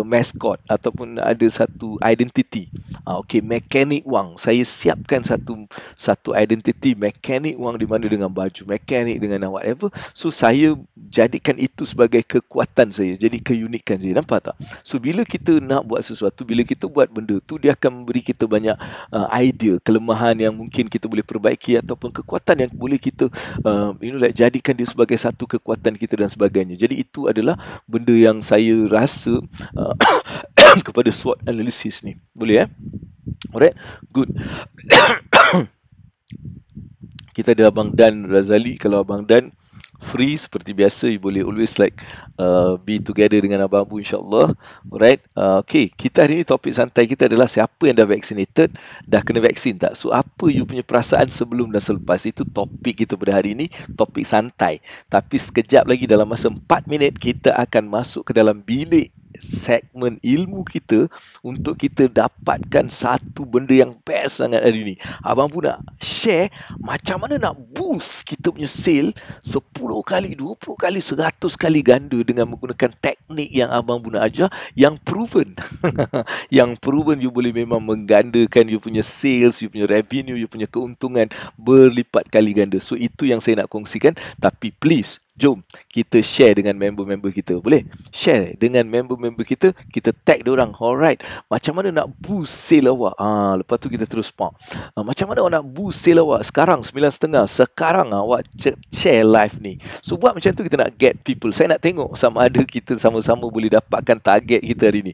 mascot ataupun ada satu identity. Okay, mekanik wang. Saya siapkan satu identity mekanik wang, di mana dengan baju mekanik, dengan whatever. So saya jadikan itu sebagai kekuatan saya, jadi keunikan saya. Nampak tak? So bila kita nak buat sesuatu, bila kita buat benda tu, dia akan memberi kita banyak idea, kelemahan yang mungkin kita boleh perbaiki, ataupun kekuatan yang boleh kita jadikan dia sebagai satu kekuatan kita dan sebagainya. Jadi itu adalah benda yang saya rasa kepada SWOT analysis ni. Boleh Alright, good. Kita ada Abang Dan Razali. Kalau Abang Dan free seperti biasa, you boleh always be together dengan Abang Abu, insyaAllah. Alright, okay, kita hari ni topik santai kita adalah siapa yang dah vaccinated, dah kena vaksin tak? So apa you punya perasaan sebelum dan selepas? Itu topik kita pada hari ini, topik santai. Tapi sekejap lagi, dalam masa 4 minit, kita akan masuk ke dalam bilik segmen ilmu kita untuk kita dapatkan satu benda yang best sangat hari ni. Abang pun nak share macam mana nak boost kita punya sale 10 kali, 20 kali, 100 kali ganda dengan menggunakan teknik yang Abang pun nak ajar, yang proven. Yang proven you boleh memang menggandakan you punya sales, you punya revenue, you punya keuntungan berlipat kali ganda. So itu yang saya nak kongsikan. Tapi please, jom kita share dengan member-member kita. Boleh? Share dengan member-member kita. Kita tag diorang. Alright. Macam mana nak boost sale awak? Lepas tu kita terus pump. Macam mana awak nak boost sale awak? Sekarang 9.5. Sekarang awak share live ni. So buat macam tu, kita nak get people. Saya nak tengok sama ada kita sama-sama boleh dapatkan target kita hari ni.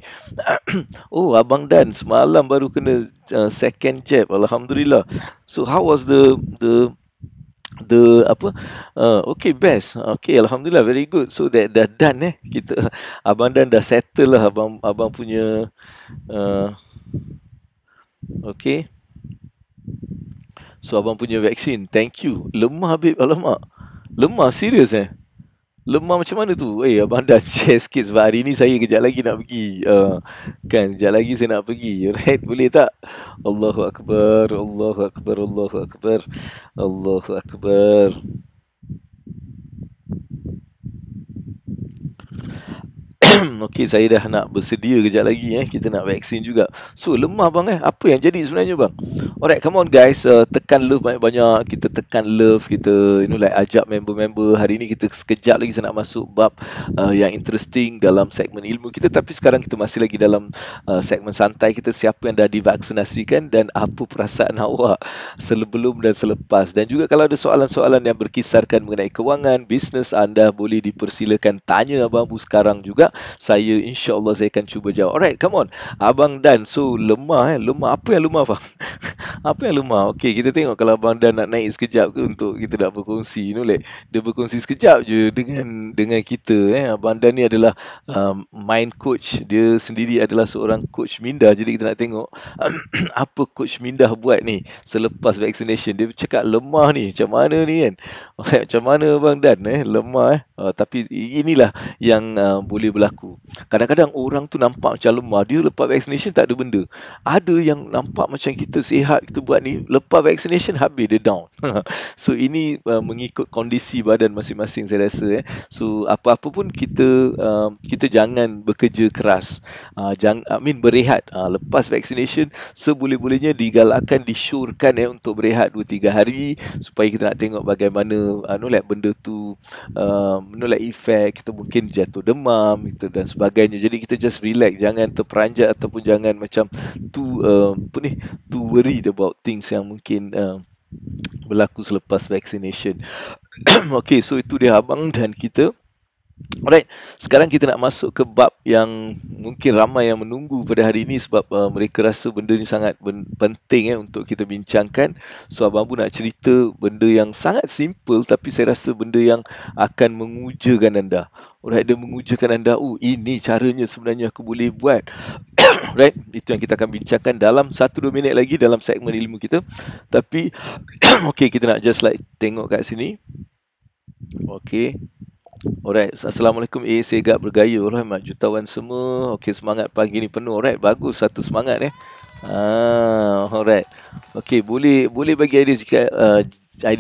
Oh, Abang Dan semalam baru kena second jab. Alhamdulillah. So how was the okay, best. Okay, alhamdulillah, very good. So that dah done kita. Abang Dan dah settle lah abang punya okay. So abang punya vaksin, thank you. Lemah Habib, alamak. Lemah serius Lemah macam mana tu? Abang Dan share sikit, sebab hari ni saya kejap lagi nak pergi. Kejap lagi saya nak pergi. Right, boleh tak? Allahu Akbar, Allahu Akbar, Allahu Akbar, Allahu Akbar. Okey, saya dah nak bersedia kejap lagi kita nak vaksin juga. So lemah bang apa yang jadi sebenarnya bang? Alright, come on guys, tekan love banyak-banyak. Kita tekan love, kita ajak member-member. Hari ni kita sekejap lagi saya nak masuk bab yang interesting dalam segmen ilmu kita. Tapi sekarang kita masih lagi dalam segmen santai kita. Siapa yang dah divaksinasikan dan apa perasaan awak sebelum dan selepas. Dan juga kalau ada soalan-soalan yang berkisarkan mengenai kewangan, bisnes, anda boleh dipersilakan tanya Abang Bu sekarang juga. Saya insya-Allah saya akan cuba jawab. Alright, come on. Abang Dan, so lemah lemah. Apa yang lemah bang? Apa yang lemah? Okey, kita tengok kalau Abang Dan nak naik sekejap ke untuk kita nak berkongsi. Dia berkongsi sekejap je dengan kita. Abang Dan ni adalah mind coach. Dia sendiri adalah seorang coach minda. Jadi kita nak tengok apa coach minda buat ni selepas vaccination. Dia cakap lemah ni. Macam mana ni kan? Macam mana Abang Dan lemah tapi inilah yang boleh berlaku. Kadang-kadang orang tu nampak macam lemah, dia lepas vaccination tak ada benda. Ada yang nampak macam kita sihat, kita buat ni, lepas vaccination habis dia down. So ini mengikut kondisi badan masing-masing saya rasa. So apa-apa pun kita jangan bekerja keras. Berehat. Lepas vaccination seboleh-bolehnya digalakkan, disyorkan untuk berehat 2-3 hari supaya kita nak tengok bagaimana benda tu efek. Kita mungkin jatuh demam dan sebagainya. Jadi kita just relax, jangan terperanjat ataupun jangan macam too worried about things yang mungkin berlaku selepas vaccination. Okay, so itu dia Abang Dan kita. Alright, sekarang kita nak masuk ke bab yang mungkin ramai yang menunggu pada hari ini sebab mereka rasa benda ni sangat penting untuk kita bincangkan. So Abang pun nak cerita benda yang sangat simple tapi saya rasa benda yang akan mengujakan anda. Alright, dia mengujakan anda, ini caranya sebenarnya aku boleh buat. Right, itu yang kita akan bincangkan dalam 1-2 minit lagi dalam segmen ilmu kita. Tapi okay, kita nak just tengok kat sini. Okey. Alright. Assalamualaikum. Segak bergaya. Alright, jutawan semua. Okey, semangat pagi ni penuh. Alright, bagus. Satu semangat alright. Okey, boleh bagi idea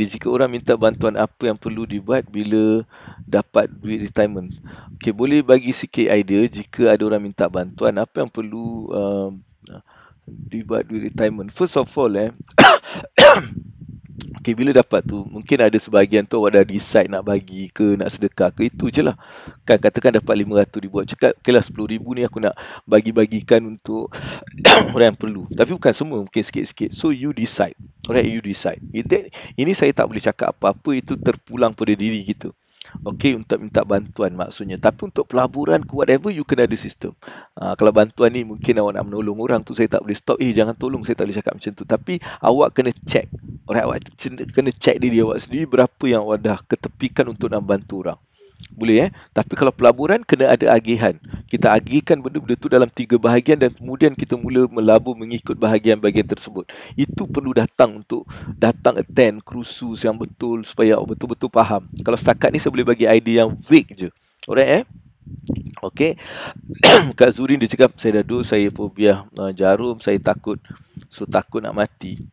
jika orang minta bantuan apa yang perlu dibuat bila dapat duit retirement. Okey, boleh bagi sikit idea jika ada orang minta bantuan apa yang perlu dibuat duit retirement. First of all okay, bila dapat tu, mungkin ada sebahagian tu awak dah decide nak bagi ke, nak sedekah ke, itu je lah. Kan katakan dapat 500 ribu, awak cakap, okay lah 10 ribu ni aku nak bagi-bagikan untuk orang yang perlu. Tapi bukan semua, mungkin sikit-sikit. So you decide. Alright, you decide. Ini saya tak boleh cakap apa-apa, itu terpulang pada diri kita. Okay, untuk minta bantuan maksudnya. Tapi untuk pelaburan ke whatever, you kena ada sistem. Kalau bantuan ni mungkin awak nak menolong orang tu, saya tak boleh stop. Jangan tolong, saya tak boleh cakap macam tu. Tapi awak kena check. Alright, awak kena check diri awak sendiri berapa yang awak dah ketepikan untuk nak bantu orang. Boleh Tapi kalau pelaburan kena ada agihan. Kita agihkan benda-benda tu dalam 3 bahagian dan kemudian kita mula melabur mengikut bahagian-bahagian tersebut. Itu perlu datang attend kursus yang betul supaya awak betul-betul faham. Kalau setakat ni saya boleh bagi idea yang vague je. Alright Okay. Kak Zurin dia cakap, saya dah dulu, saya fobia jarum, saya takut. So takut nak mati.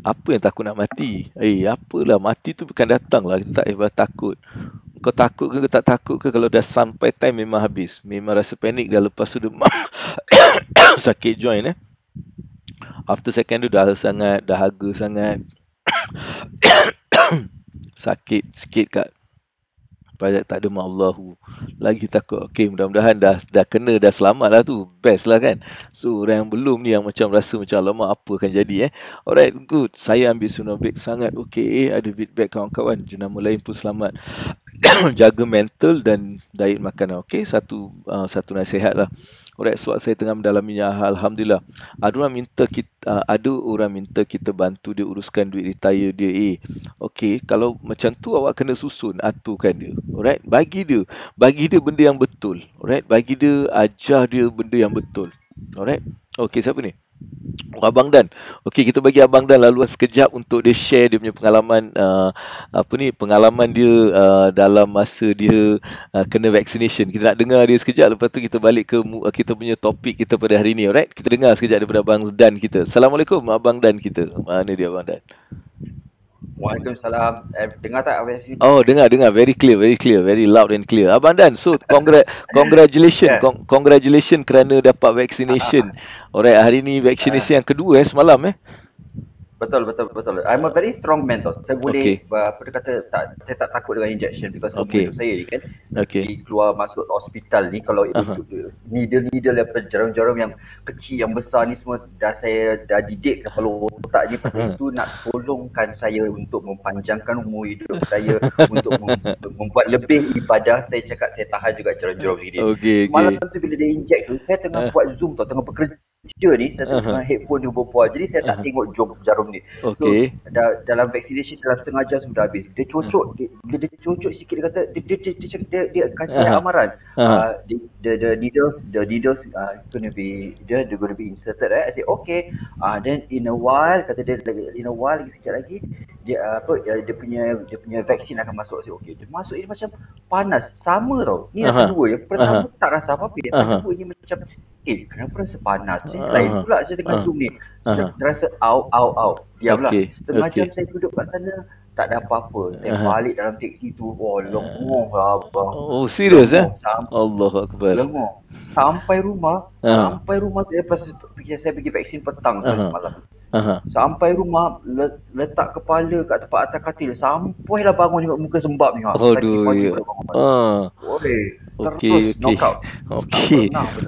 Apa yang takut nak mati? Apalah, mati tu bukan datang lah. Kita tak payah takut. Kau takut ke tak takut ke, kalau dah sampai time memang habis. Memang rasa panik dah, lepas tu demam. Sakit joint After second tu dah sangat, dahaga sangat. Sakit sikit kat pada tak ada Allahu lagi takut. Okey, mudah-mudahan dah kena, dah selamat lah tu. Best lah kan. So orang yang belum ni, yang macam rasa macam lama apa akan jadi Alright, good. Saya ambil Sunovec sangat okey. Ada feedback kawan-kawan, jenama lain pun selamat. Jaga mental dan diet makanan. Okey, satu nasihat lah. Alright, sebab saya tengah mendalaminya. Alhamdulillah. Ada orang minta kita bantu dia uruskan duit retire dia. Okey, kalau macam tu awak kena susun, aturkan dia. Alright, bagi dia benda yang betul. Alright, bagi dia, ajar dia benda yang betul. Alright. Okey, siapa ni? Abang Dan. Okey, kita bagi Abang Dan laluan sekejap untuk dia share dia punya pengalaman pengalaman dia dalam masa dia kena vaccination. Kita nak dengar dia sekejap, lepas tu kita balik ke kita punya topik kita pada hari ni. Alright, kita dengar sekejap daripada Abang Dan kita. Assalamualaikum Abang Dan kita. Mana dia Abang Dan? Waalaikumsalam. Dengar tak apa sini? Oh, dengar very clear, very loud and clear. Abang Dan, so congratulations, congratulations kerana dapat vaccination. Alright, hari ni vaccination yang kedua semalam Betul. I'm a very strong man tau. Saya boleh saya tak takut dengan injection because hidup saya ni kan. Keluar masuk hospital ni, kalau needle apa jarum-jarum yang kecil yang besar ni semua saya dah didik kepala otak ni, pasal itu nak tolongkan saya untuk mempanjangkan umur hidup saya, untuk membuat lebih ibadah. Saya cakap saya tahan juga jarum-jarum ni. Semalam tu bila dia inject tu, saya tengah buat Zoom tau, tengah bekerja ni, saya tengah headphone di berbual, jadi saya tak tengok jarum ni. So dalam vaccination dalam setengah jam sudah habis. Dia cocok, bila dia cocok sikit, dia kata dia kasih amaran. The needles going to be inserted. I say okay. Then in a while, kata dia, in a while sikit lagi dia punya vaksin akan masuk. Saya okay. Dia masuk ini macam panas, sama tau. Ni yang kedua, yang pertama tak rasa apa-apa, yang kedua ni macam kenapa rasa panas lain pula saya tengah Zoom ni. Terasa au. Diamlah. Setengah jam saya duduk kat sana, tak ada apa-apa. Saya balik dalam teksi tu, lengoh lah abang. Oh, serius Allahu Akbar. Lengoh. Sampai rumah saya pergi vaksin petang semalam. Sampai rumah, letak kepala kat tempat atas katil, sampailah bangun tengok muka sembab ni. Terus knockout.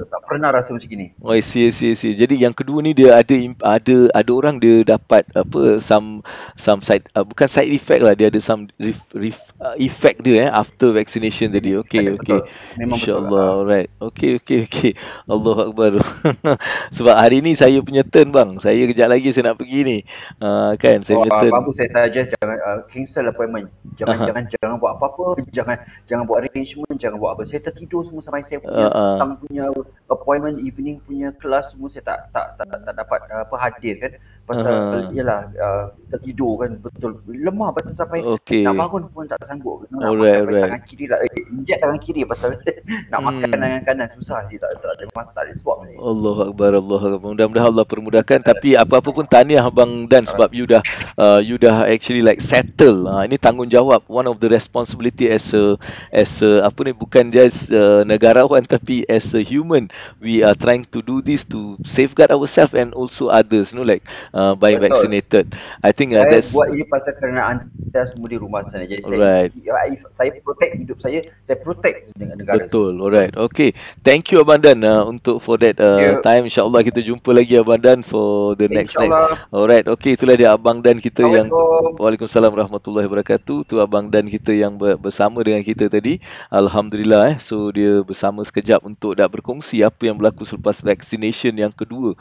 Tak pernah rasa macam gini. I see. Jadi yang kedua ni dia ada orang dia dapat some side, bukan side effect lah, dia ada some effect dia after vaccination tadi. Okay. InsyaAllah. Alright. Okay. Allahu Akbar. Sebab hari ni saya punya turn bang. Saya kejap lagi saya nak pergi ni. Kan saya punya turn. Bagus, saya suggest jangan cancel appointment. Jangan buat apa-apa, jangan buat arrangement, jangan buat apa. Saya tertidur semua sampai saya punya petang punya appointment, evening punya kelas semua saya tak dapat hadir kan. Pasal yalah tertidur kan, betul lemah betul sampai nak bangun pun tak sanggup. Nak makan tangan kiri lah, injek tangan kiri pasal nak makan tangan kanan susah, dia tak ada mata, dia sebab ni. Allahu Akbar, Allahu Akbar. Mudah-mudahan Allah permudahkan. Tapi apa-apa pun tahniah Abang Dan sebab you dah actually like settle. Ini tanggungjawab, one of the responsibility as a apa ni, bukan just negarawan tapi as a human, we are trying to do this to safeguard ourselves and also others, like by vaccinated. I think that's buat ini pasal kerana anda semua di rumah sana. Jadi saya protect hidup saya protect negara. Betul. Alright. Okay. Thank you Abang Dan untuk for that time. InsyaAllah kita jumpa lagi Abang Dan for the next. Alright. Okay, itulah dia Abang Dan kita yang Waalaikumsalam warahmatullahi wabarakatuh. Tu Abang Dan kita yang bersama dengan kita tadi. Alhamdulillah so dia bersama sekejap untuk nak berkongsi apa yang berlaku selepas vaccination yang kedua.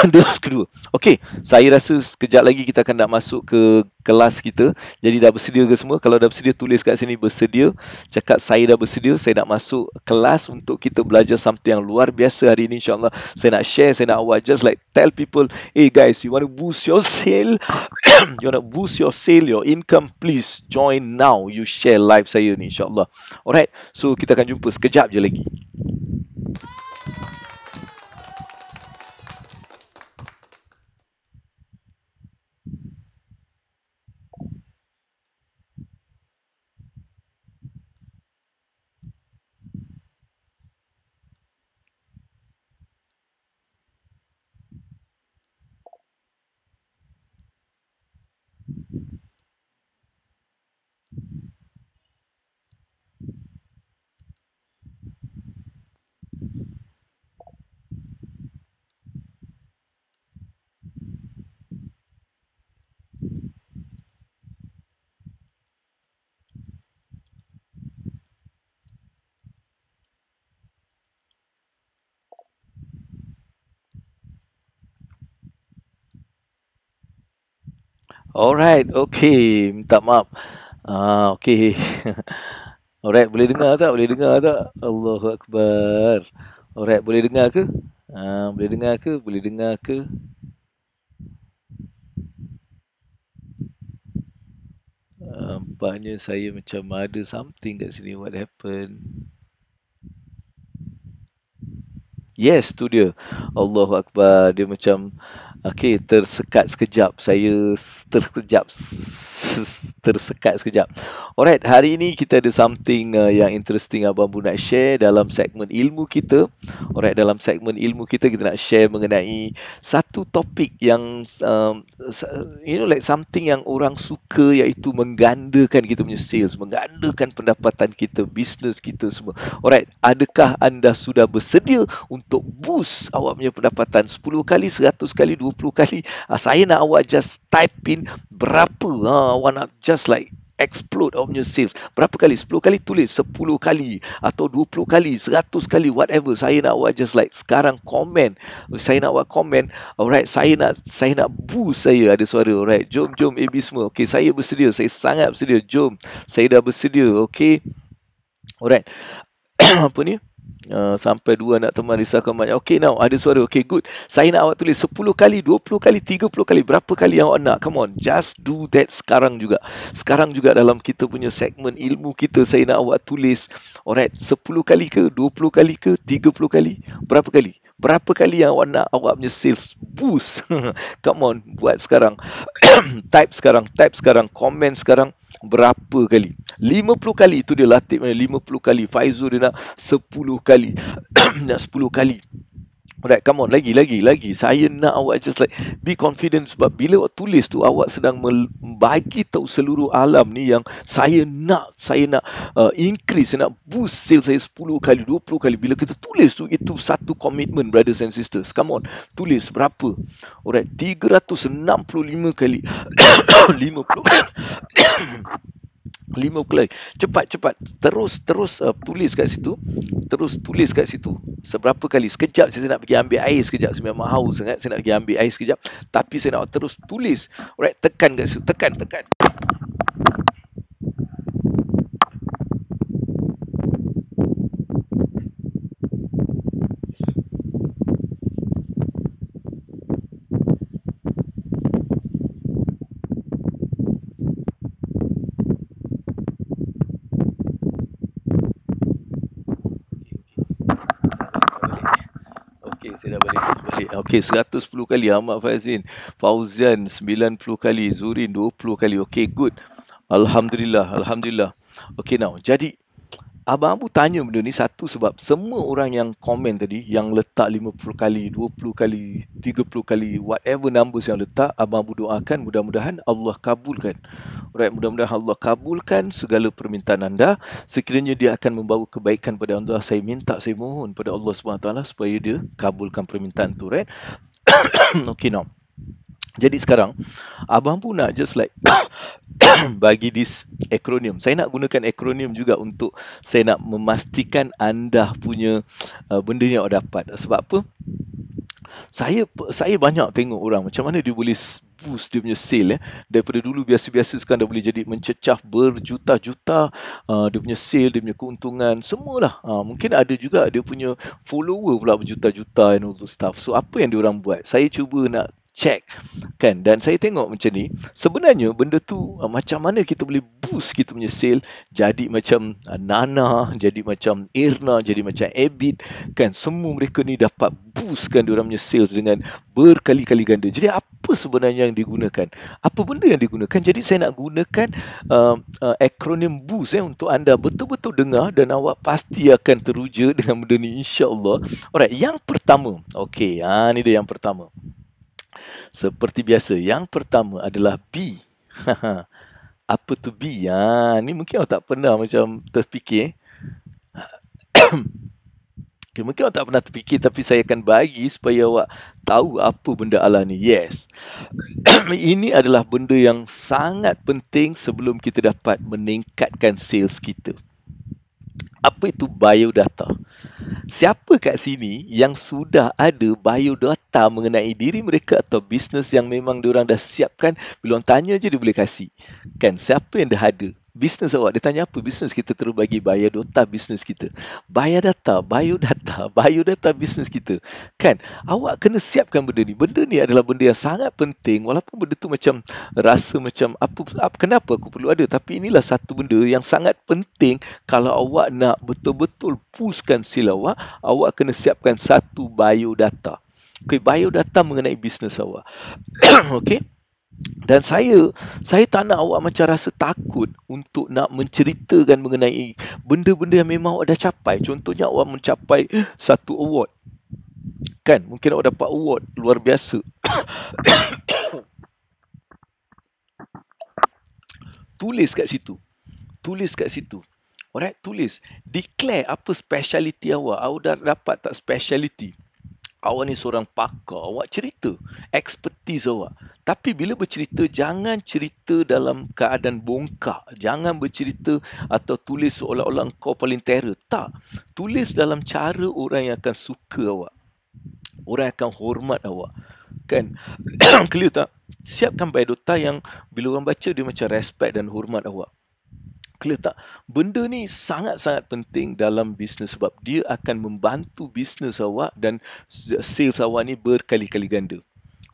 Dos kedua. Okay, saya rasa sekejap lagi kita akan nak masuk ke kelas kita. Jadi dah bersedia ke semua? Kalau dah bersedia, tulis kat sini bersedia. Cakap saya dah bersedia, saya nak masuk kelas untuk kita belajar something yang luar biasa hari ini insyaAllah. Saya nak share, saya nak awak just like tell people, hey guys, you want to boost your sale? You want to boost your sale, your income, please join now. You share live saya ni insyaAllah. Alright, so kita akan jumpa sekejap je lagi. Alright, okay, minta maaf. Okay. Alright, boleh dengar tak? Boleh dengar tak? Allahu Akbar. Alright, boleh dengar ke? Boleh dengar ke? Boleh dengar ke? Nampaknya saya macam ada something kat sini. What happened? Yes, tu dia. Allahu Akbar. Dia macam okay, tersekat sekejap. Saya tersekat sekejap. Alright, hari ini kita ada something yang interesting Abang Bu nak share dalam segmen ilmu kita. Alright, dalam segmen ilmu kita nak share mengenai satu topik yang like something yang orang suka, iaitu menggandakan kita punya sales, menggandakan pendapatan kita, bisnes kita semua. Alright, adakah anda sudah bersedia untuk boost awak punya pendapatan 10 kali, 100 kali, 20 kali? Saya nak awak just type in berapa awak nak just like explode awak punya sales. Berapa kali? 10 kali, tulis 10 kali atau 20 kali, 100 kali, whatever. Saya nak awak just like sekarang komen. Saya nak awak komen. Alright, saya nak boost saya. Ada suara. Alright, jom AB semua. Okay, saya bersedia. Saya sangat bersedia. Jom. Saya dah bersedia. Okay. Alright. Apa ni? Sampai 2 anak teman risaukan banyak. Okay, now ada suara. Okay, good. Saya nak awak tulis 10 kali, 20 kali, 30 kali. Berapa kali yang awak nak? Come on, just do that sekarang juga. Sekarang juga dalam kita punya segmen ilmu kita, saya nak awak tulis. Alright, 10 kali ke, 20 kali ke, 30 kali? Berapa kali? Berapa kali yang awak nak awak punya sales boost? Come on, buat sekarang. Type sekarang, komen sekarang. Berapa kali? 50 kali. Itu dia Latif, 50 kali. Faizul dia nak 10 kali. Nak 10 kali. Alright, come on, lagi. Saya nak awak just like be confident, sebab bila awak tulis tu, awak sedang bagi tahu seluruh alam ni yang saya nak increase, saya nak boost sales saya 10 kali, 20 kali. Bila kita tulis tu, itu satu komitmen, brothers and sisters. Come on, tulis berapa? Alright, 365 kali. 50 kali. 5 kali. Cepat. Terus tulis kat situ. Seberapa kali? Sekejap saya nak pergi ambil air sekejap. Saya memang haus sangat. Saya nak pergi ambil air sekejap. Tapi saya nak terus tulis. Alright, tekan kat situ. Tekan. Saya dah balik. Okey, 110 kali Ahmad Fauzan 90 kali, Zurin 20 kali. Okey, good. Alhamdulillah. Okey, now jadi Abang Abu tanya benda ni satu sebab semua orang yang komen tadi, yang letak 50 kali, 20 kali, 30 kali, whatever numbers yang letak, Abang Abu doakan mudah-mudahan Allah kabulkan. Alright, mudah-mudahan Allah kabulkan segala permintaan anda. Sekiranya dia akan membawa kebaikan pada anda, saya mohon pada Allah SWT supaya dia kabulkan permintaan tu, right? Okay, now. Jadi sekarang, Abang pun nak just like bagi this acronym. Saya nak gunakan acronym juga untuk saya nak memastikan anda punya benda yang awak dapat. Sebab apa? Saya banyak tengok orang macam mana dia boleh boost dia punya sale daripada dulu biasa-biasa sekarang dah boleh jadi mencecah berjuta-juta dia punya sale, dia punya keuntungan, semualah. Mungkin ada juga dia punya follower pula berjuta-juta and all those stuff. So apa yang dia orang buat? Saya cuba nak check kan, dan saya tengok macam ni sebenarnya benda tu macam mana kita boleh boost kita punya sale jadi macam Nana, jadi macam Irna, jadi macam Abid kan, semua mereka ni dapat boostkan diorang punya sales dengan berkali-kali ganda. Jadi apa sebenarnya yang digunakan, apa benda yang digunakan? Jadi saya nak gunakan akronim boost untuk anda betul-betul dengar dan awak pasti akan teruja dengan benda ni, insya-Allah. Alright, yang pertama, okey, ni dia yang pertama. Seperti biasa, yang pertama adalah B. Apa tu B? Ni mungkin awak tak pernah macam terfikir. Okay, mungkin awak tak pernah terfikir, tapi saya akan bagi supaya awak tahu apa benda Allah ni. Yes. Ini adalah benda yang sangat penting sebelum kita dapat meningkatkan sales kita. Apa itu biodata? Siapa kat sini yang sudah ada biodata mengenai diri mereka atau bisnes yang memang diorang dah siapkan? Bila orang tanya je dia boleh kasih. Kan, siapa yang dah ada? Bisnes awak, dia tanya apa bisnes, kita terus bagi biodata bisnes kita. Biodata bisnes kita. Kan, awak kena siapkan benda ni. Benda ni adalah benda yang sangat penting, walaupun benda tu macam rasa macam apa kenapa aku perlu ada, tapi inilah satu benda yang sangat penting. Kalau awak nak betul-betul pushkan skill awak kena siapkan satu biodata. Okay, biodata mengenai bisnes awak. Okay. Dan saya tak nak awak macam rasa takut untuk nak menceritakan mengenai benda-benda yang memang awak dah capai. Contohnya awak mencapai satu award. Kan, mungkin awak dapat award luar biasa. Tulis kat situ. Alright, tulis. Declare apa speciality awak. Awak dah dapat tak speciality? Awak ni seorang pakar, awak cerita expertise awak. Tapi bila bercerita, jangan cerita dalam keadaan bongkak. Jangan bercerita atau tulis seolah-olah kau paling terror. Tak. Tulis dalam cara orang yang akan suka awak. Orang yang akan hormat awak. Kan? Clear tak? Siapkan biodata yang bila orang baca dia macam respect dan hormat awak. Clear tak? Benda ni sangat-sangat penting dalam bisnes sebab dia akan membantu bisnes awak dan sales awak ni berkali-kali ganda.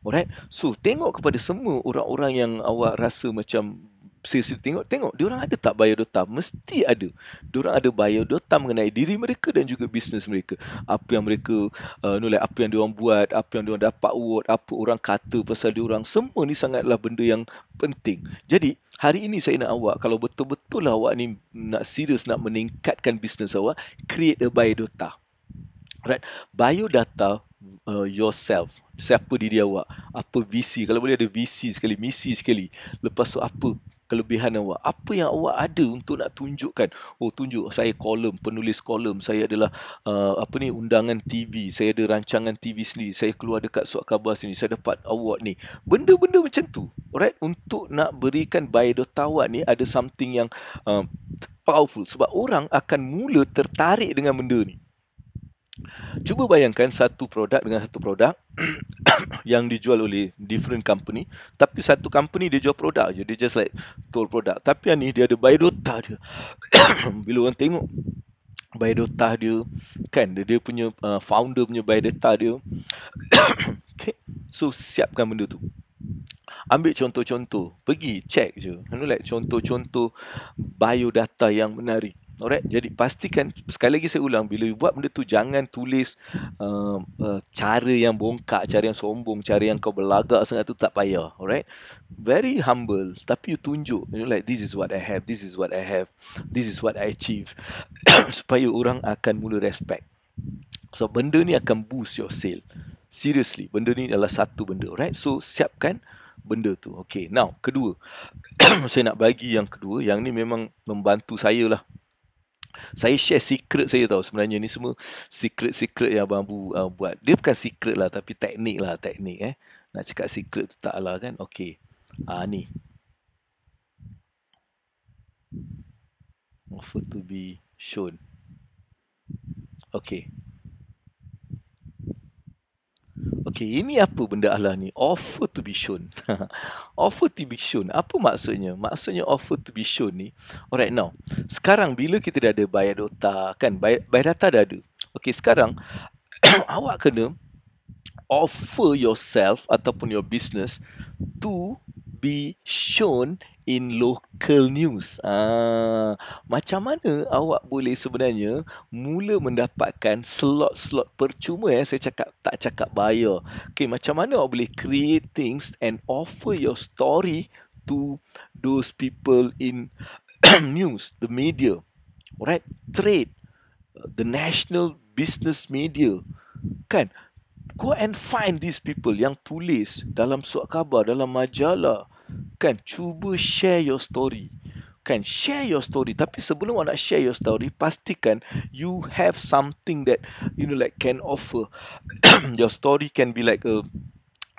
Alright? So, tengok kepada semua orang-orang yang awak rasa macam sales, tengok diorang ada tak biodata? Mesti ada. Diorang ada biodata mengenai diri mereka dan juga bisnes mereka. Apa yang mereka apa yang diorang buat, apa yang diorang dapat award, apa orang kata pasal diorang, semua ni sangatlah benda yang penting. Jadi hari ini saya nak awak, kalau betul-betul awak ni nak serius nak meningkatkan bisnes awak, create a biodata. Right? Biodata yourself. Siapa diri awak? Apa visi? Kalau boleh ada visi sekali, misi sekali. Lepas tu apa kelebihan awak? Apa yang awak ada untuk nak tunjukkan? Oh, tunjuk saya penulis kolom. Saya adalah undangan TV. Saya ada rancangan TV sendiri. Saya keluar dekat surat khabar sini. Saya dapat award ni. Benda-benda macam tu. Alright? Untuk nak berikan biodata awak ni ada something yang powerful. Sebab orang akan mula tertarik dengan benda ni. Cuba bayangkan satu produk dengan satu produk yang dijual oleh different company, tapi satu company dia jual produk je, dia just like toll produk, tapi yang ni dia ada biodata dia. Bila orang tengok biodata dia, kan, dia punya founder punya biodata dia. Okay. So siapkan benda tu. Ambil contoh-contoh, pergi check je, like contoh-contoh biodata yang menarik. Alright, jadi pastikan, sekali lagi saya ulang, bila you buat benda tu jangan tulis cara yang bongkak, cara yang sombong, cara yang kau berlagak sangat tu, tak payah. Alright, very humble, tapi you tunjuk, like this is what I have, this is what I have, this is what I achieve, supaya orang akan mula respect. So benda ni akan boost your sale. Seriously, benda ni adalah satu benda. Alright, so siapkan benda tu. Okay, now kedua, saya nak bagi yang kedua, yang ni memang membantu saya lah. Saya share secret saya tahu. Sebenarnya ni semua secret yang Abang Abu buat. Dia bukan secret lah, tapi teknik lah, teknik. Nak cakap secret tu tak lah kan. Okay, ni offer to be shown. Okay. Okay, ini apa benda Allah ni? Offer to be shown. Offer to be shown. Apa maksudnya? Maksudnya offer to be shown ni. Alright, now. Sekarang bila kita dah ada biodata, kan? Biodata dah ada. Okay, sekarang awak kena offer yourself ataupun your business to be shown in local news. Macam mana awak boleh sebenarnya mula mendapatkan slot-slot percuma, saya tak cakap bayar. Okay, macam mana awak boleh create things and offer your story to those people in news, the media, right? Trade, the national business media, kan? Go and find these people yang tulis dalam surat khabar, dalam majalah, kan? Cuba share your story, kan? Share your story. Tapi sebelum awak nak share your story, pastikan you have something that like can offer. Your story can be like a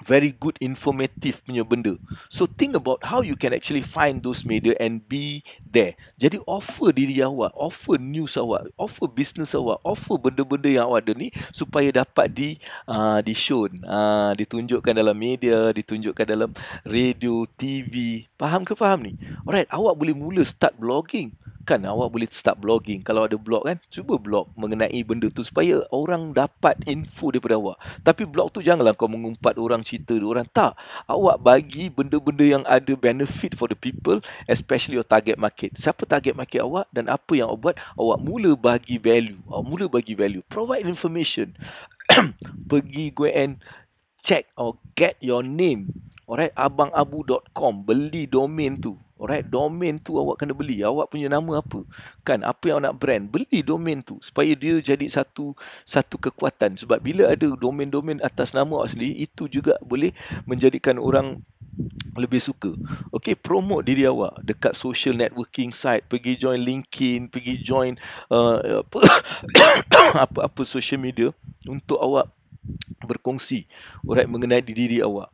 very good informative punya benda. So think about how you can actually find those media and be there. Jadi offer diri awak, offer news awak, offer business awak, offer benda-benda yang awak ada ni supaya dapat di shown, ditunjukkan dalam media, ditunjukkan dalam radio, TV. Faham ke faham ni? Alright, awak boleh mula start blogging. Kan awak boleh start blogging. Kalau ada blog kan, cuba blog mengenai benda tu supaya orang dapat info daripada awak. Tapi blog tu janganlah kau mengumpat orang cerita orang. Tak. Awak bagi benda-benda yang ada benefit for the people, especially your target market. Siapa target market awak dan apa yang awak buat, awak mula bagi value. Awak mula bagi value. Provide information. Pergi go and check or get your name. Alright, abangabu.com, beli domain tu. Alright, domain tu awak kena beli. Awak punya nama apa? Kan, apa yang awak nak brand? Beli domain tu supaya dia jadi satu kekuatan. Sebab bila ada domain-domain atas nama awak sendiri, itu juga boleh menjadikan orang lebih suka. Okay, promote diri awak dekat social networking site. Pergi join LinkedIn, pergi join apa-apa social media untuk awak berkongsi, alright, mengenai diri awak.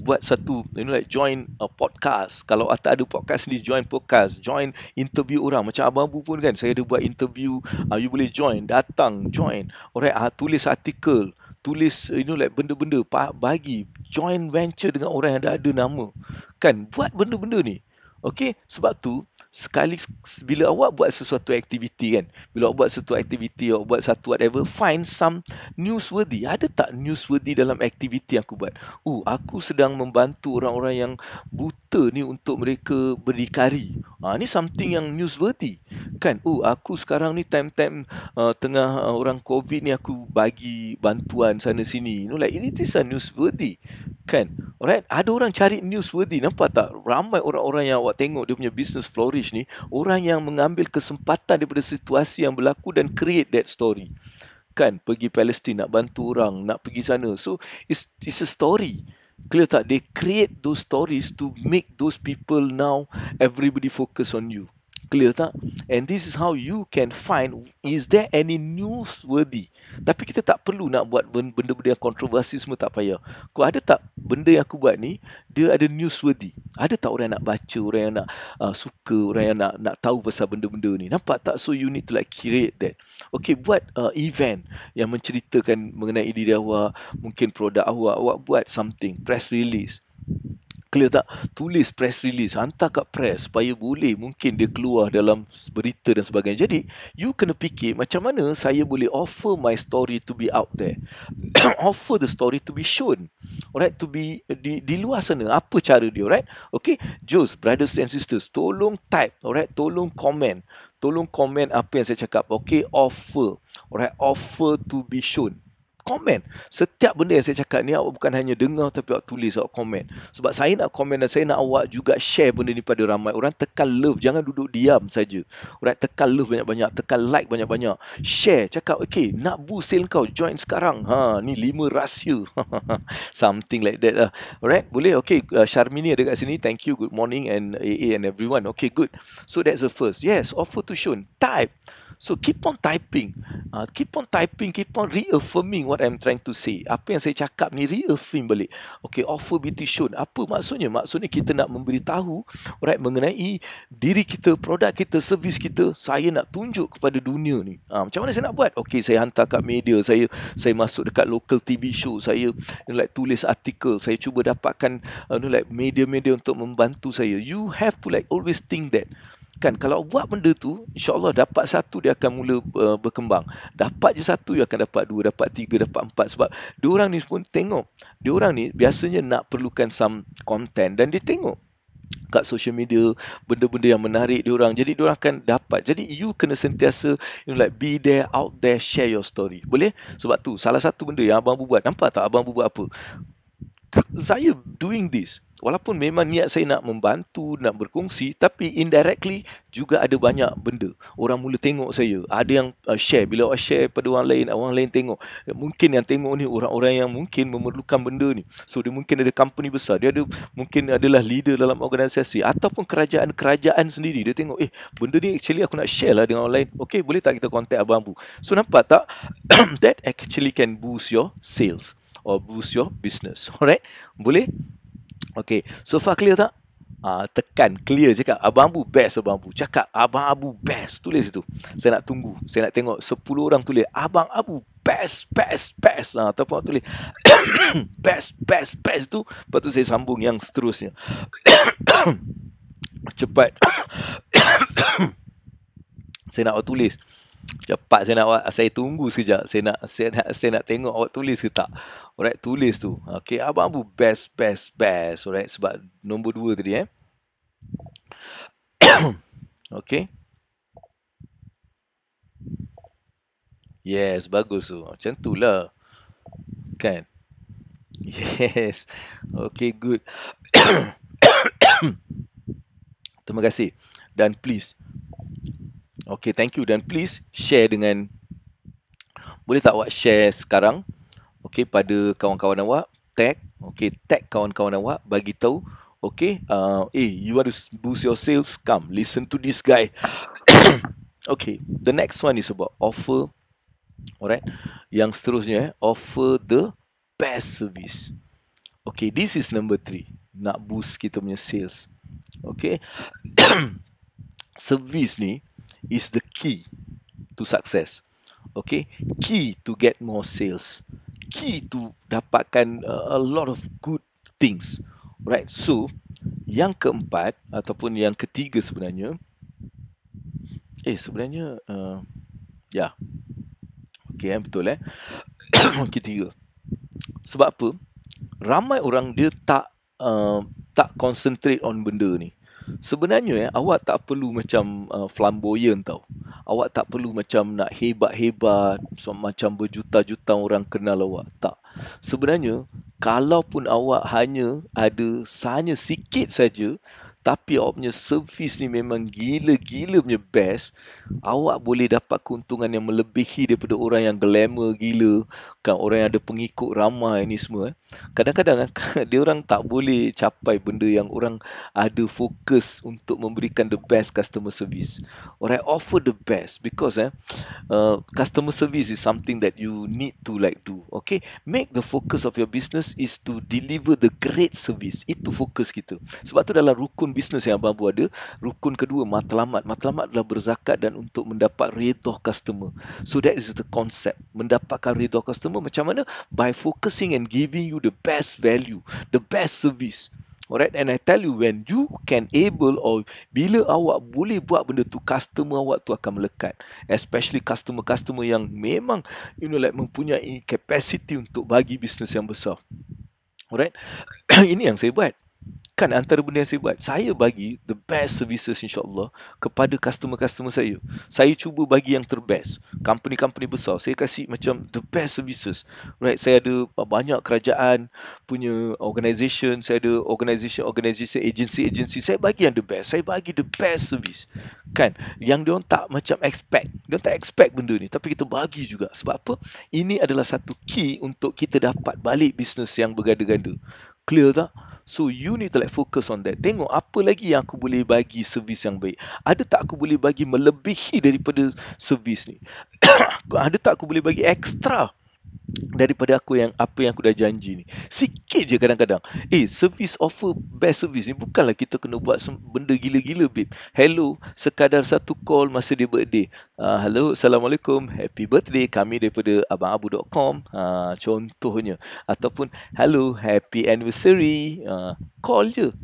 Buat satu, like join a podcast. Kalau tak ada podcast ni, join podcast, join interview orang. Macam Abang Abu pun kan, saya ada buat interview. You boleh join, datang, join. Alright, tulis artikel, tulis like benda-benda, bagi join venture dengan orang yang dah ada nama. Kan, buat benda-benda ni. Okay, sebab tu sekali bila awak buat sesuatu aktiviti kan, bila awak buat sesuatu aktiviti, awak buat satu whatever, find some newsworthy. Ada tak newsworthy dalam aktiviti yang aku buat? Aku sedang membantu orang-orang yang buta ni untuk mereka berdikari. Ni something yang newsworthy. Kan? Aku sekarang ni time-time tengah orang COVID ni, aku bagi bantuan sana sini. Like it is a newsworthy. Kan? Alright, ada orang cari newsworthy. Nampak tak? Ramai orang-orang yang awak tengok dia punya business flourish ni, orang yang mengambil kesempatan daripada situasi yang berlaku dan create that story. Kan, pergi Palestin nak bantu orang, nak pergi sana. So it's a story. Clear tak? They create those stories to make those people now everybody focus on you. Clear tak? And this is how you can find, is there any newsworthy? Tapi kita tak perlu nak buat benda-benda yang kontroversi semua, tak payah. Kau ada tak benda yang aku buat ni, dia ada newsworthy? Ada tak orang yang nak baca, orang yang nak suka, orang yang nak tahu pasal benda-benda ni? Nampak tak? So you need to like create that. Okay, buat event yang menceritakan mengenai diri awak, mungkin produk awak buat something, press release. Clear tak? Tulis press release, hantar kat press supaya boleh mungkin dia keluar dalam berita dan sebagainya. Jadi, you kena fikir macam mana saya boleh offer my story to be out there. Offer the story to be shown. Alright, to be di luar sana. Apa cara dia, alright? Okay, Jos, brothers and sisters, tolong type, alright? Tolong komen. Tolong komen apa yang saya cakap. Okay, offer. Alright, offer to be shown. Komen. Setiap benda yang saya cakap ni awak bukan hanya dengar tapi awak tulis, awak komen. Sebab saya nak komen dan saya nak awak juga share benda ni pada ramai orang. Tekan love, jangan duduk diam saja. Alright, tekan love banyak-banyak, tekan like banyak-banyak. Share, cakap okay, nak boost sale kau, join sekarang. Ni 5 rahsia. Something like that lah. Alright, boleh? Okay, Sharmini ada kat sini. Thank you, good morning and AA and everyone. Okay, good. So that's the first. Yes, offer to show. Type. So keep on typing, keep on reaffirming what I'm trying to say. Apa yang saya cakap ni reaffirm balik. Okay, offer be shown. Apa maksudnya? Maksudnya kita nak memberitahu, alright, mengenai diri kita, produk kita, servis kita. Saya nak tunjuk kepada dunia ni. Macam mana saya nak buat? Okay, saya hantar kat media, saya masuk dekat local TV show, saya tulis artikel, saya cuba dapatkan media-media untuk membantu saya. You have to always think that. Kan, kalau buat benda tu, insyaAllah dapat satu dia akan mula berkembang. Dapat je satu, dia akan dapat dua, dapat tiga, dapat empat. Sebab diorang ni pun tengok, diorang ni biasanya nak perlukan some content dan dia tengok kat social media benda-benda yang menarik diorang. Jadi diorang akan dapat. Jadi you kena sentiasa be there, out there, share your story. Boleh? Sebab tu salah satu benda yang Abang Bu buat. Nampak tak Abang Bu buat apa? Saya doing this. Walaupun memang niat saya nak membantu, nak berkongsi, tapi indirectly juga ada banyak benda. Orang mula tengok saya. Ada yang share. Bila orang share pada orang lain tengok. Mungkin yang tengok ni orang-orang yang mungkin memerlukan benda ni. So, dia mungkin ada company besar. Dia mungkin adalah leader dalam organisasi. Ataupun kerajaan sendiri. Dia tengok, benda ni actually aku nak share lah dengan orang lain. Okay, boleh tak kita contact Abang Bu? So, nampak tak? That actually can boost your sales or boost your business. Alright? Boleh? Okay, so far clear tak? Tekan, clear cakap. Abang Abu best, Abang Abu. Cakap, Abang Abu best. Tulis itu. Saya nak tunggu. Saya nak tengok 10 orang tulis. Abang Abu best. Ataupun tulis best tu. Lepas tu saya sambung yang seterusnya. Cepat. Saya nak awak tulis. Cepat saya tunggu sekejap. Saya nak tengok awak tulis ke tak. Alright, tulis tu. Okay, Abang Abu best. Alright, sebab nombor 2 tadi Okay. Yes, bagus tu. Macam tu lah. Kan? Yes. Okay, good. Terima kasih. Dan please. Okay, thank you. Dan please share dengan, boleh tak awak share sekarang, okay, pada kawan-kawan awak, tag kawan-kawan awak, bagi tahu, okay, you want to boost your sales, come, listen to this guy. Okay, the next one is about offer, alright, yang seterusnya, offer the best service. Okay, this is number 3, nak boost kita punya sales. Okay, service ni is the key to success. Okay, key to get more sales, key to dapatkan a lot of good things. Right, so yang keempat ataupun yang ketiga sebenarnya, okay, betul ketiga. Sebab apa? Ramai orang dia tak concentrate on benda ni. Sebenarnya awak tak perlu macam flamboyant tau. Awak tak perlu macam nak hebat-hebat, macam berjuta-juta orang kenal awak. Tak. Sebenarnya kalaupun awak hanya sikit saja, tapi awak punya servis ni memang gila-gila punya best, awak boleh dapat keuntungan yang melebihi daripada orang yang glamour gila, kan, orang yang ada pengikut ramai ni semua. Kadang-kadang dia orang tak boleh capai benda yang orang ada fokus untuk memberikan the best customer service. Alright, offer the best because customer service is something that you need to do. Okay, make the focus of your business is to deliver the great service. Itu fokus kita. Sebab tu dalam rukun bisnes yang Abang Bu ada, rukun kedua matlamat. Matlamat adalah berzakat dan untuk mendapat redha customer. So that is the concept. Mendapatkan redha customer macam mana? By focusing and giving you the best value, the best service. Alright, and I tell you, when you can able, or bila awak boleh buat benda tu, customer awak tu akan melekat. Especially customer-customer yang memang like mempunyai capacity untuk bagi bisnes yang besar. Alright. Ini yang saya buat. Kan antara benda yang saya buat, saya bagi the best services insyaAllah kepada customer-customer saya. Saya cuba bagi yang terbest. Company-company besar, saya kasih macam the best services. Right, saya ada banyak kerajaan punya organisation, saya ada organisation, agency, saya bagi yang the best. Saya bagi the best service. Kan, yang diorang tak macam expect. Diorang tak expect benda ni, tapi kita bagi juga. Sebab apa? Ini adalah satu key untuk kita dapat balik bisnes yang berganda-ganda. Clear tak? So you need to focus on that. Tengok apa lagi yang aku boleh bagi servis yang baik. Ada tak aku boleh bagi melebihi daripada servis ni? Ada tak aku boleh bagi extra daripada apa yang aku dah janji ni? Sikit je kadang-kadang. Service offer best service ni bukanlah kita kena buat benda gila-gila, babe. Hello, sekadar satu call masa dia birthday. Hello, Assalamualaikum, happy birthday, kami daripada abangabu.com, contohnya. Ataupun hello, happy anniversary, call je,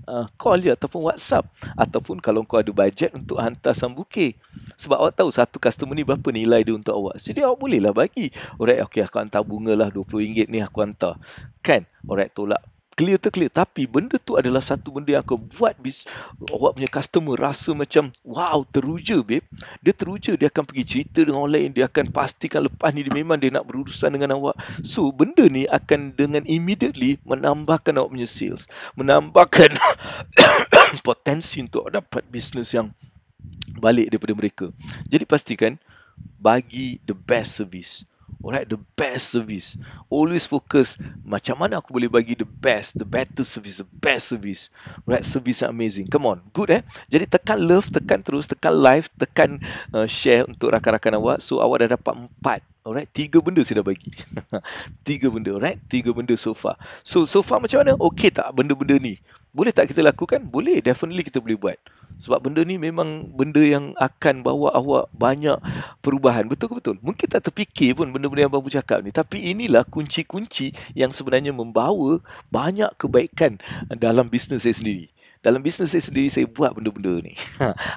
ataupun WhatsApp. Ataupun kalau kau ada budget untuk hantar sambuke, sebab awak tahu satu customer ni berapa nilai dia untuk awak, jadi awak bolehlah bagi. Alright, okay, aku hantar bunga lah RM20 ni, aku hantar. Kan? Alright, tolak. Clear. Tapi benda tu adalah satu benda yang akan buat awak punya customer rasa macam wow, teruja, babe. Dia teruja, dia akan pergi cerita dengan orang lain, dia akan pastikan lepas ni dia memang dia nak berurusan dengan awak. So benda ni akan dengan immediately menambahkan awak punya sales, menambahkan potensi untuk dapat bisnes yang balik daripada mereka. Jadi pastikan bagi the best service. Alright, the best service. Always focus macam mana aku boleh bagi the best, the better service, the best service. Alright, service yang amazing. Come on, good Jadi tekan love, tekan terus, tekan live, tekan share untuk rakan-rakan awak. So awak dah dapat 4. Alright, 3 benda saya dah bagi. 3 benda, alright? 3 benda so far. So far macam mana? Okay tak benda-benda ni? Boleh tak kita lakukan? Boleh, definitely kita boleh buat. Sebab benda ni memang benda yang akan bawa awak banyak perubahan. Betul ke betul? Mungkin tak terfikir pun benda-benda yang Abang cakap ni. Tapi inilah kunci-kunci yang sebenarnya membawa banyak kebaikan dalam bisnes saya sendiri. Dalam bisnes saya sendiri, saya buat benda-benda ni.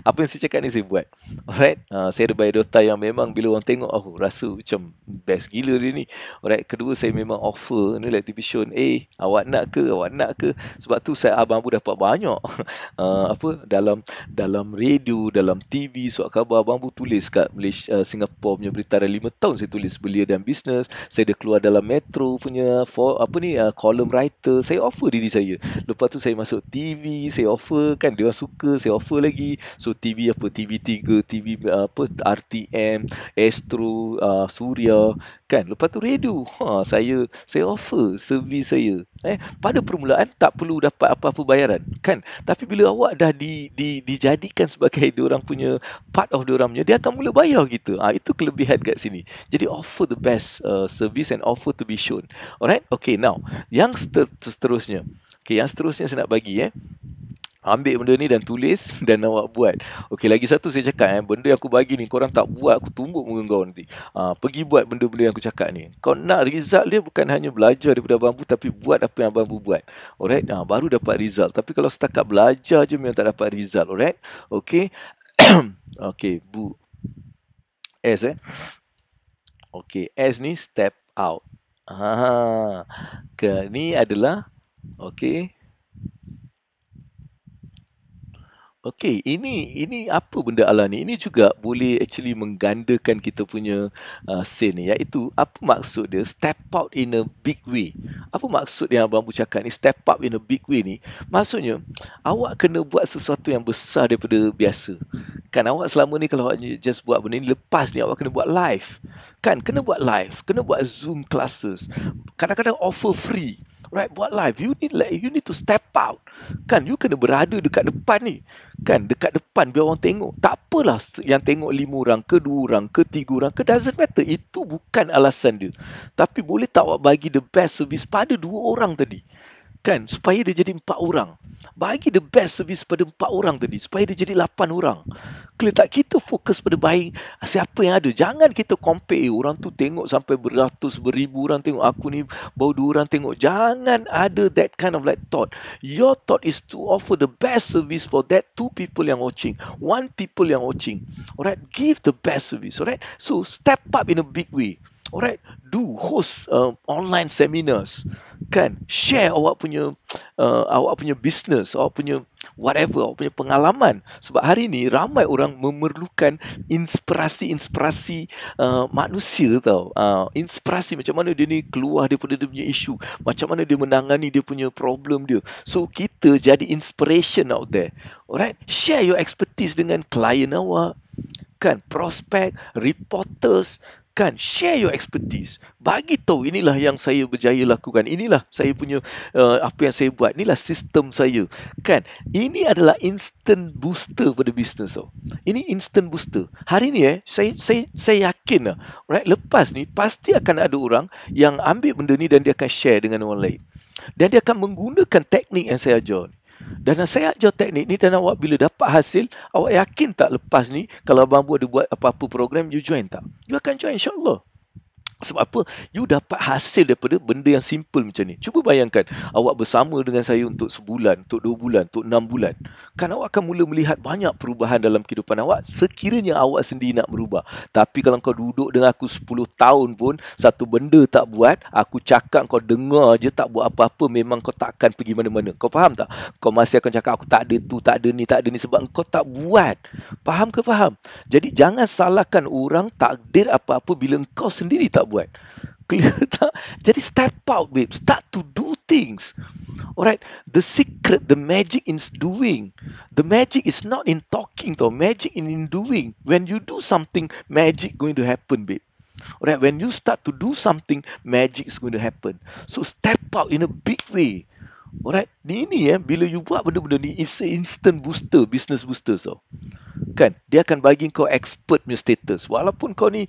Apa yang saya cakap ni, saya buat. Alright? Saya ada biodata yang memang bila orang tengok, rasa macam best gila dia ni. Alright? Kedua, saya memang offer ni like TV show. Awak nak ke? Sebab tu Abang Abu dapat banyak dalam radio, dalam TV, surat khabar. Abang Abu tulis kat Malaysia, Singapore punya berita. 5 tahun saya tulis belia dan bisnes. Saya dah keluar dalam Metro punya column writer. Saya offer diri saya. Lepas tu saya masuk TV, saya offer, kan dia orang suka, saya offer lagi. So TV TV3, TV RTM, Astro, Suria, kan. Lepas tu radio, saya offer servis saya. Pada permulaan tak perlu dapat apa-apa bayaran, kan. Tapi bila awak dah dijadikan sebagai diorang punya part of diorang punya, dia akan mula bayar kita. Itu kelebihan kat sini. Jadi offer the best service and offer to be shown. Alright, okay, now yang seterusnya. Okay, yang seterusnya saya nak bagi ambil benda ni dan tulis dan awak buat. Okey, lagi satu saya cakap benda yang aku bagi ni korang tak buat, aku tumbuk muka kau nanti. Pergi buat benda-benda yang aku cakap ni. Kau nak result dia bukan hanya belajar daripada Abang Bu, tapi buat apa yang Abang Bu buat. Alright, baru dapat result. Tapi kalau setakat belajar je memang tak dapat result. Alright, okey. Okey, Bu S okey, S ni step out. Ni adalah okey. Okey, ini apa benda ala ni? Ini juga boleh actually menggandakan kita punya sale ni, iaitu apa maksud dia step out in a big way. Apa maksud yang Abang Bu cakap ni step up in a big way ni? Maksudnya awak kena buat sesuatu yang besar daripada biasa. Kan awak selama ni kalau awak just buat benda ni, lepas ni awak kena buat live. Kan, kena buat live, kena buat Zoom classes. Kadang-kadang offer free. Right, buat live. You need to step out. Kan, you kena berada dekat depan ni. Kan, dekat depan biar orang tengok. Tak apalah yang tengok 5 orang ke 2 orang ke 3 orang ke, doesn't matter. Itu bukan alasan dia. Tapi boleh tak awak bagi the best service pada 2 orang tadi? kan, supaya dia jadi 4 orang. Bagi the best service pada 4 orang tadi supaya dia jadi 8 orang. Clear tak? Kita fokus pada baik siapa yang ada. Jangan kita compare, orang tu tengok sampai beratus, beribu orang tengok, aku ni baru 2 orang tengok. Jangan ada that kind of like thought. Your thought is to offer the best service for that 2 people yang watching, 1 people yang watching. Alright, give the best service. Alright, so step up in a big way. Alright, do host online seminars, kan, share awak punya business, awak punya whatever, awak punya pengalaman. Sebab hari ni ramai orang memerlukan inspirasi manusia tau. Inspirasi macam mana dia ni keluar daripada dia punya isu, macam mana dia menangani dia punya problem dia. So kita jadi inspiration out there. Alright, share your expertise dengan klien awak, kan, prospek, reporters, kan, share your expertise. Bagi tahu inilah yang saya berjaya lakukan, inilah saya punya apa yang saya buat, inilah sistem saya, kan. Ini adalah instant booster pada bisnes tau. Ini instant booster. Hari ni saya yakin lah, right, lepas ni pasti akan ada orang yang ambil benda ni dan dia akan share dengan orang lain. Dan dia akan menggunakan teknik yang saya ajar. Dan saya ajar teknik ni, dan awak bila dapat hasil, awak yakin tak lepas ni kalau Abang Bu ada buat apa-apa program, you join tak? You akan join, insyaAllah. Sebab apa? You dapat hasil daripada benda yang simple macam ni. Cuba bayangkan awak bersama dengan saya untuk sebulan, untuk 2 bulan, untuk 6 bulan. Kan awak akan mula melihat banyak perubahan dalam kehidupan awak sekiranya awak sendiri nak berubah. Tapi kalau kau duduk dengan aku 10 tahun pun, satu benda tak buat, aku cakap kau dengar je tak buat apa-apa, memang kau tak akan pergi mana-mana. Kau faham tak? Kau masih akan cakap aku tak ada tu, tak ada ni sebab kau tak buat. Faham ke faham? Jadi jangan salahkan orang takdir apa-apa bila kau sendiri tak buat. Clear tak? Jadi step out, babe. Start to do things. Alright. The secret, the magic is doing. The magic is not in talking, though. Magic is in doing. When you do something, magic going to happen, babe. Alright. When you start to do something, magic is going to happen. So step out in a big way. Alright. Ini bila you buat benda-benda ni, it's an instant booster, business booster tau. Kan, dia akan bagi kau expert punya status. Walaupun kau ni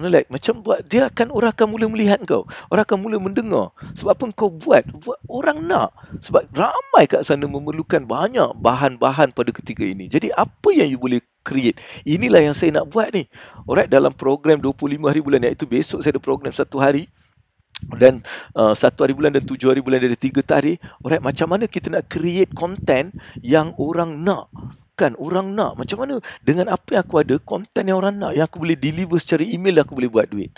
like macam buat, orang akan mula melihat kau. Orang akan mula mendengar. Sebab apa kau buat, orang nak. Sebab ramai kat sana memerlukan banyak bahan-bahan pada ketika ini. Jadi apa yang you boleh create? Inilah yang saya nak buat ni. Alright, dalam program 25 hari bulan, iaitu besok saya ada program 1 hari. Dan 1 hari bulan dan 7 hari bulan, dari 3 tarikh. Alright, macam mana kita nak create content yang orang nak. Kan, orang nak. Macam mana dengan apa yang aku ada, konten yang orang nak, yang aku boleh deliver secara email, aku boleh buat duit.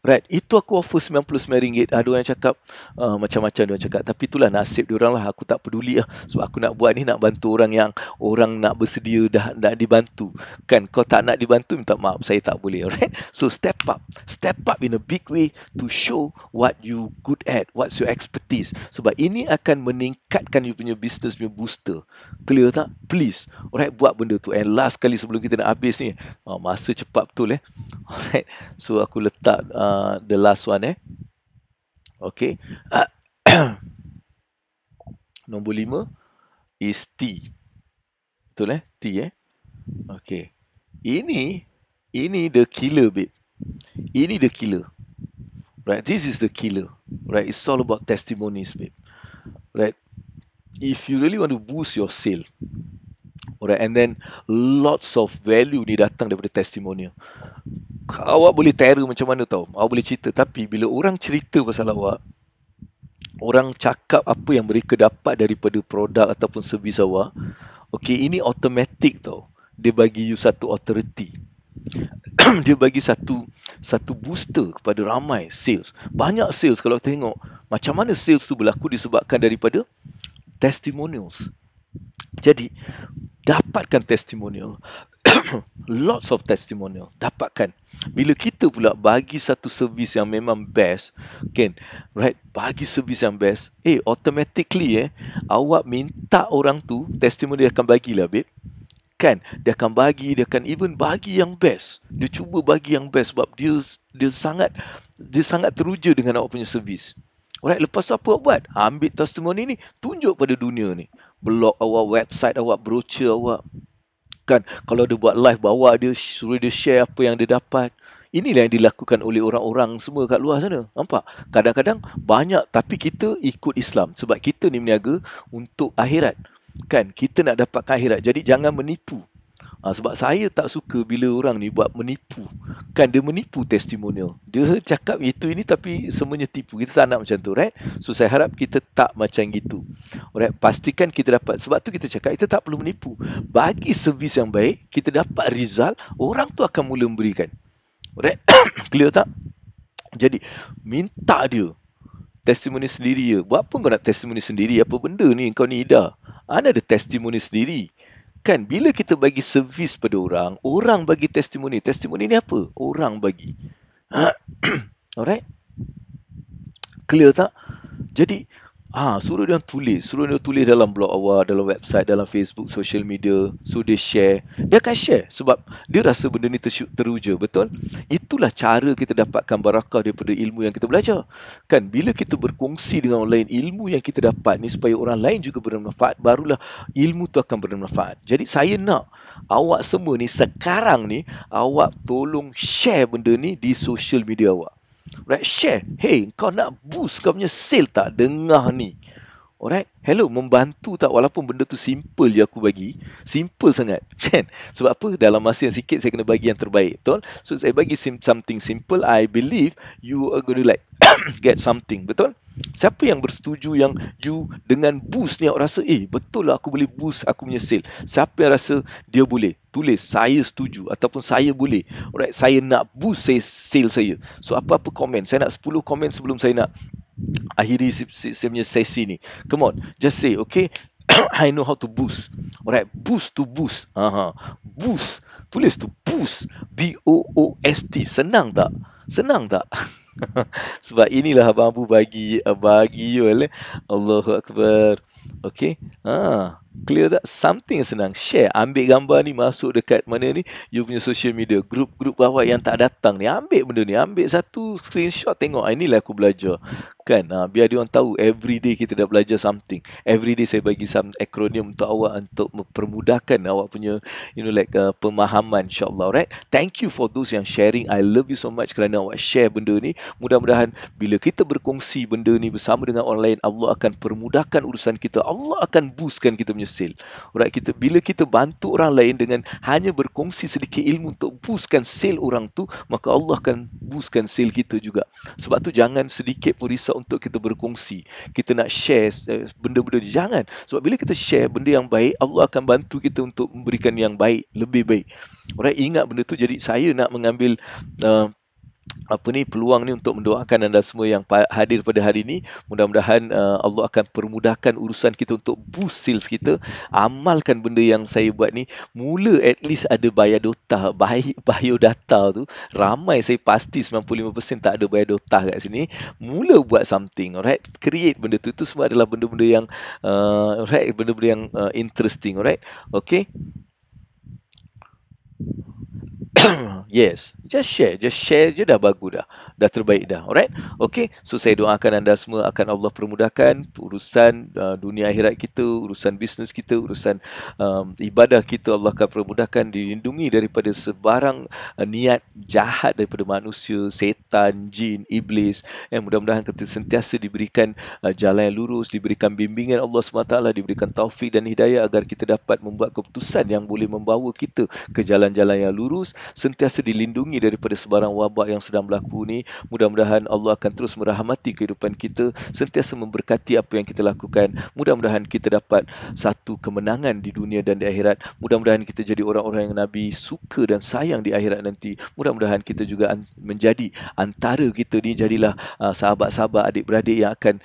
Right, itu aku offer RM99. Ada orang yang cakap macam-macam dia orang cakap. Tapi itulah nasib dia orang lah. Aku tak peduli lah. Sebab aku nak buat ni, nak bantu orang yang orang nak bersedia dah dibantu. Kan, kau tak nak dibantu, minta maaf, saya tak boleh. Alright, so step up. Step up in a big way to show what you good at, what's your expertise. Sebab ini akan meningkatkan you punya business punya booster. Clear tak? Please. Alright, buat benda tu. And last kali sebelum kita nak habis ni, masa cepat betul Alright, so aku letak the last one okay. Nombor 5 is T. Betul T okay. Ini the killer, babe. Ini the killer. Right, this is the killer. Right, it's all about testimonies, babe. Right, if you really want to boost your sale, alright, and then lots of value ni datang daripada testimonial. Awak boleh terror macam mana tau, awak boleh cerita, tapi bila orang cerita pasal awak, orang cakap apa yang mereka dapat daripada produk ataupun servis awak, okay, ini automatic tau. Dia bagi you satu authority. Dia bagi satu booster kepada ramai sales. Banyak sales kalau tengok macam mana sales tu berlaku disebabkan daripada testimonials. Jadi dapatkan testimonial. Lots of testimonial. Dapatkan. Bila kita pula bagi satu servis yang memang best, kan, right, bagi servis yang best, automatically awak minta orang tu testimonial, dia akan bagilah, babe. Kan, dia akan even bagi yang best. Dia cuba bagi yang best sebab dia sangat teruja dengan awak punya servis. Alright, lepas tu apa awak buat? Ambil testimoni ni, tunjuk pada dunia ni. Blog awak, website awak, brochure awak. Kan, kalau dia buat live, bawa dia, suruh dia share apa yang dia dapat. Inilah yang dilakukan oleh orang-orang semua kat luar sana. Nampak? Kadang-kadang banyak tapi kita ikut Islam sebab kita ni berniaga untuk akhirat. Kan? Kita nak dapatkan akhirat. Jadi jangan menipu. Sebab saya tak suka bila orang ni buat menipu. Kan dia menipu testimonial. Dia cakap itu ini tapi semuanya tipu. Kita tak nak macam tu, right? So saya harap kita tak macam gitu. Alright, pastikan kita dapat. Sebab tu kita cakap kita tak perlu menipu. Bagi servis yang baik, kita dapat result, orang tu akan mula memberikan. Alright? Clear tak? Jadi minta dia testimoni sendiri je. Buat apa kau nak testimoni sendiri? Apa benda ni kau ni Ida? Anda ada testimoni sendiri. Kan bila kita bagi servis pada orang, orang bagi testimoni. Testimoni ni apa? Orang bagi. Alright? Clear tak? Jadi suruh dia tulis dalam blog awak, dalam website, dalam Facebook, social media, so dia share. Dia akan share sebab dia rasa benda ni teruja, betul? Itulah cara kita dapatkan barakah daripada ilmu yang kita belajar. Kan bila kita berkongsi dengan orang lain ilmu yang kita dapat ni supaya orang lain juga bermanfaat, barulah ilmu tu akan bermanfaat. Jadi saya nak awak semua ni sekarang ni awak tolong share benda ni di social media awak. Right, share. Hey, kau nak boost kau punya sale tak? Dengar ni. Alright, hello, membantu tak? Walaupun benda tu simple je aku bagi. Simple sangat, kan? Sebab apa? Dalam masa yang sikit saya kena bagi yang terbaik, betul? So saya bagi something simple. I believe you are going to like get something, betul? Siapa yang bersetuju yang you dengan boost ni awak rasa betul lah aku boleh boost aku punya sale. Siapa yang rasa dia boleh? Tulis saya setuju ataupun saya boleh. Alright, saya nak boost sale saya. So apa-apa komen. Saya nak 10 komen sebelum saya nak akhiri saya punya sesi ni. Come on, just say okay. I know how to boost. Alright, boost to boost. Boost. Tulis tu boost. B-O-O-S-T. Senang tak? Senang tak? Sebab inilah Abang Abu bagi you. Allahu Akbar. Okay. Clear tak? Something yang senang. Share. Ambil gambar ni masuk dekat mana ni? You punya social media. Grup-grup awak yang tak datang ni. Ambil benda ni. Ambil satu screenshot. Tengok. Inilah aku belajar. Kan? Biar dia orang tahu. Everyday kita dah belajar something. Everyday saya bagi some akronim untuk awak. Untuk mempermudahkan awak punya pemahaman. InsyaAllah. Right? Thank you for those yang sharing. I love you so much kerana awak share benda ni. Mudah-mudahan bila kita berkongsi benda ni bersama dengan orang lain, Allah akan permudahkan urusan kita. Allah akan boostkan kita punya sale. Alright, bila kita bantu orang lain dengan hanya berkongsi sedikit ilmu untuk boostkan sale orang tu, maka Allah akan boostkan sale kita juga. Sebab tu jangan sedikit pun risau untuk kita berkongsi. Kita nak share benda-benda, jangan. Sebab bila kita share benda yang baik, Allah akan bantu kita untuk memberikan yang baik, lebih baik. Alright, ingat benda tu. Jadi saya nak mengambil peluang ni untuk mendoakan anda semua yang hadir pada hari ini. Mudah-mudahan Allah akan permudahkan urusan kita untuk boost sales kita. Amalkan benda yang saya buat ni. Mula at least ada biodata tu. Ramai, saya pasti 95% tak ada biodata kat sini. Mula buat something, alright? Create benda tu. Itu semua adalah benda-benda yang alright, benda-benda yang interesting, alright? Okay? Yes, just share je dah bagus dah terbaik dah. Alright, okay. So saya doakan anda semua akan Allah permudahkan urusan dunia akhirat kita, urusan bisnes kita, urusan ibadah kita. Allah akan permudahkan, dilindungi daripada sebarang niat jahat daripada manusia, setan, jin, iblis. Mudah-mudahan kita sentiasa diberikan jalan yang lurus, diberikan bimbingan Allah SWT, diberikan taufik dan hidayah agar kita dapat membuat keputusan yang boleh membawa kita ke jalan-jalan yang lurus. Sentiasa dilindungi daripada sebarang wabak yang sedang berlaku ni. Mudah-mudahan Allah akan terus merahmati kehidupan kita, sentiasa memberkati apa yang kita lakukan. Mudah-mudahan kita dapat satu kemenangan di dunia dan di akhirat. Mudah-mudahan kita jadi orang-orang yang Nabi suka dan sayang di akhirat nanti. Mudah-mudahan kita juga menjadi antara kita ni jadilah sahabat-sahabat, adik-beradik yang akan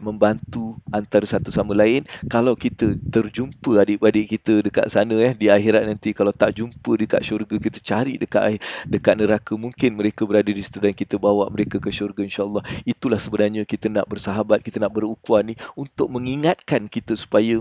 membantu antara satu sama lain. Kalau kita terjumpa adik-beradik kita dekat sana di akhirat nanti, kalau tak jumpa dekat syurga, kita cari dekat neraka, mungkin mereka berada di situ dan kita bawa mereka ke syurga insya-Allah. Itulah sebenarnya kita nak bersahabat, kita nak berukhuwah ni untuk mengingatkan kita supaya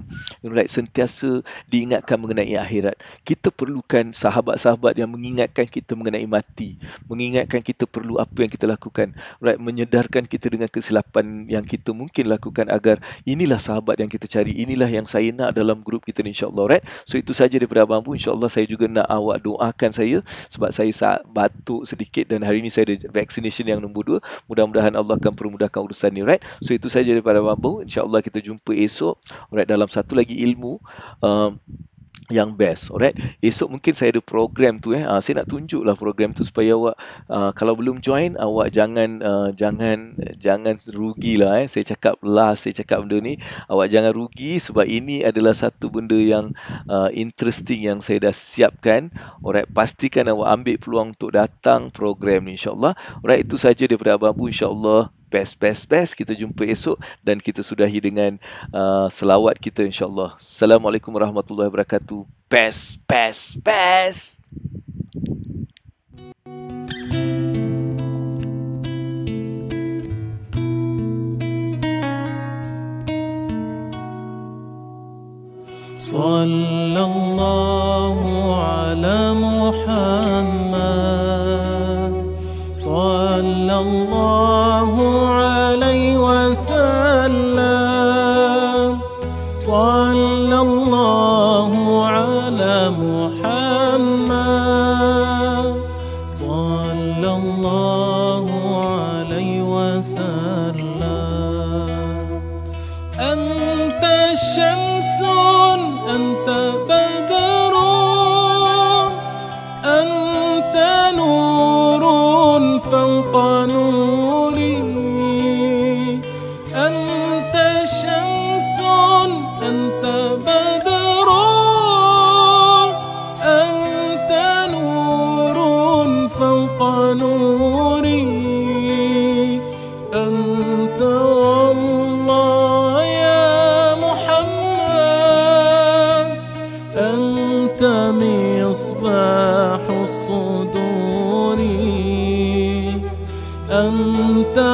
sentiasa diingatkan mengenai akhirat. Kita perlukan sahabat-sahabat yang mengingatkan kita mengenai mati, mengingatkan kita perlu apa yang kita lakukan, menyedarkan kita dengan kesilapan yang kita mungkin lakukan, agar inilah sahabat yang kita cari, inilah yang saya nak dalam grup kita ni insya-Allah. So itu saja daripada Abang Abu. InsyaAllah saya juga nak awak doakan saya sebab saya batuk sedikit dan hari ini saya ada vaccination yang nombor 2. Mudah-mudahan Allah akan permudahkan urusan ni. So itu saja daripada Abang Abu. InsyaAllah kita jumpa esok dalam satu lagi ilmu yang best. Alright, esok mungkin saya ada program tu saya nak tunjuklah program tu supaya awak kalau belum join, awak jangan rugilah. Saya cakap benda ni, awak jangan rugi sebab ini adalah satu benda yang interesting yang saya dah siapkan. Alright, pastikan awak ambil peluang untuk datang program ni insya-Allah. Alright, itu saja daripada Abang Abu. InsyaAllah best. Kita jumpa esok dan kita sudahi dengan selawat kita insya-Allah. Assalamualaikum warahmatullahi wabarakatuh. Best. Sallallahu ala Muhammad, sallallahu alaihi wasallam, sallallahu ala Muhammad, sallallahu alaihi wasallam. Anta syamsun, anta badrun, anta nurun fawqa nuri, anta syamsun, anta badrun, anta nurun fawqa nuri, anta wallah ya Muhammad, anta misbahus suduri, anta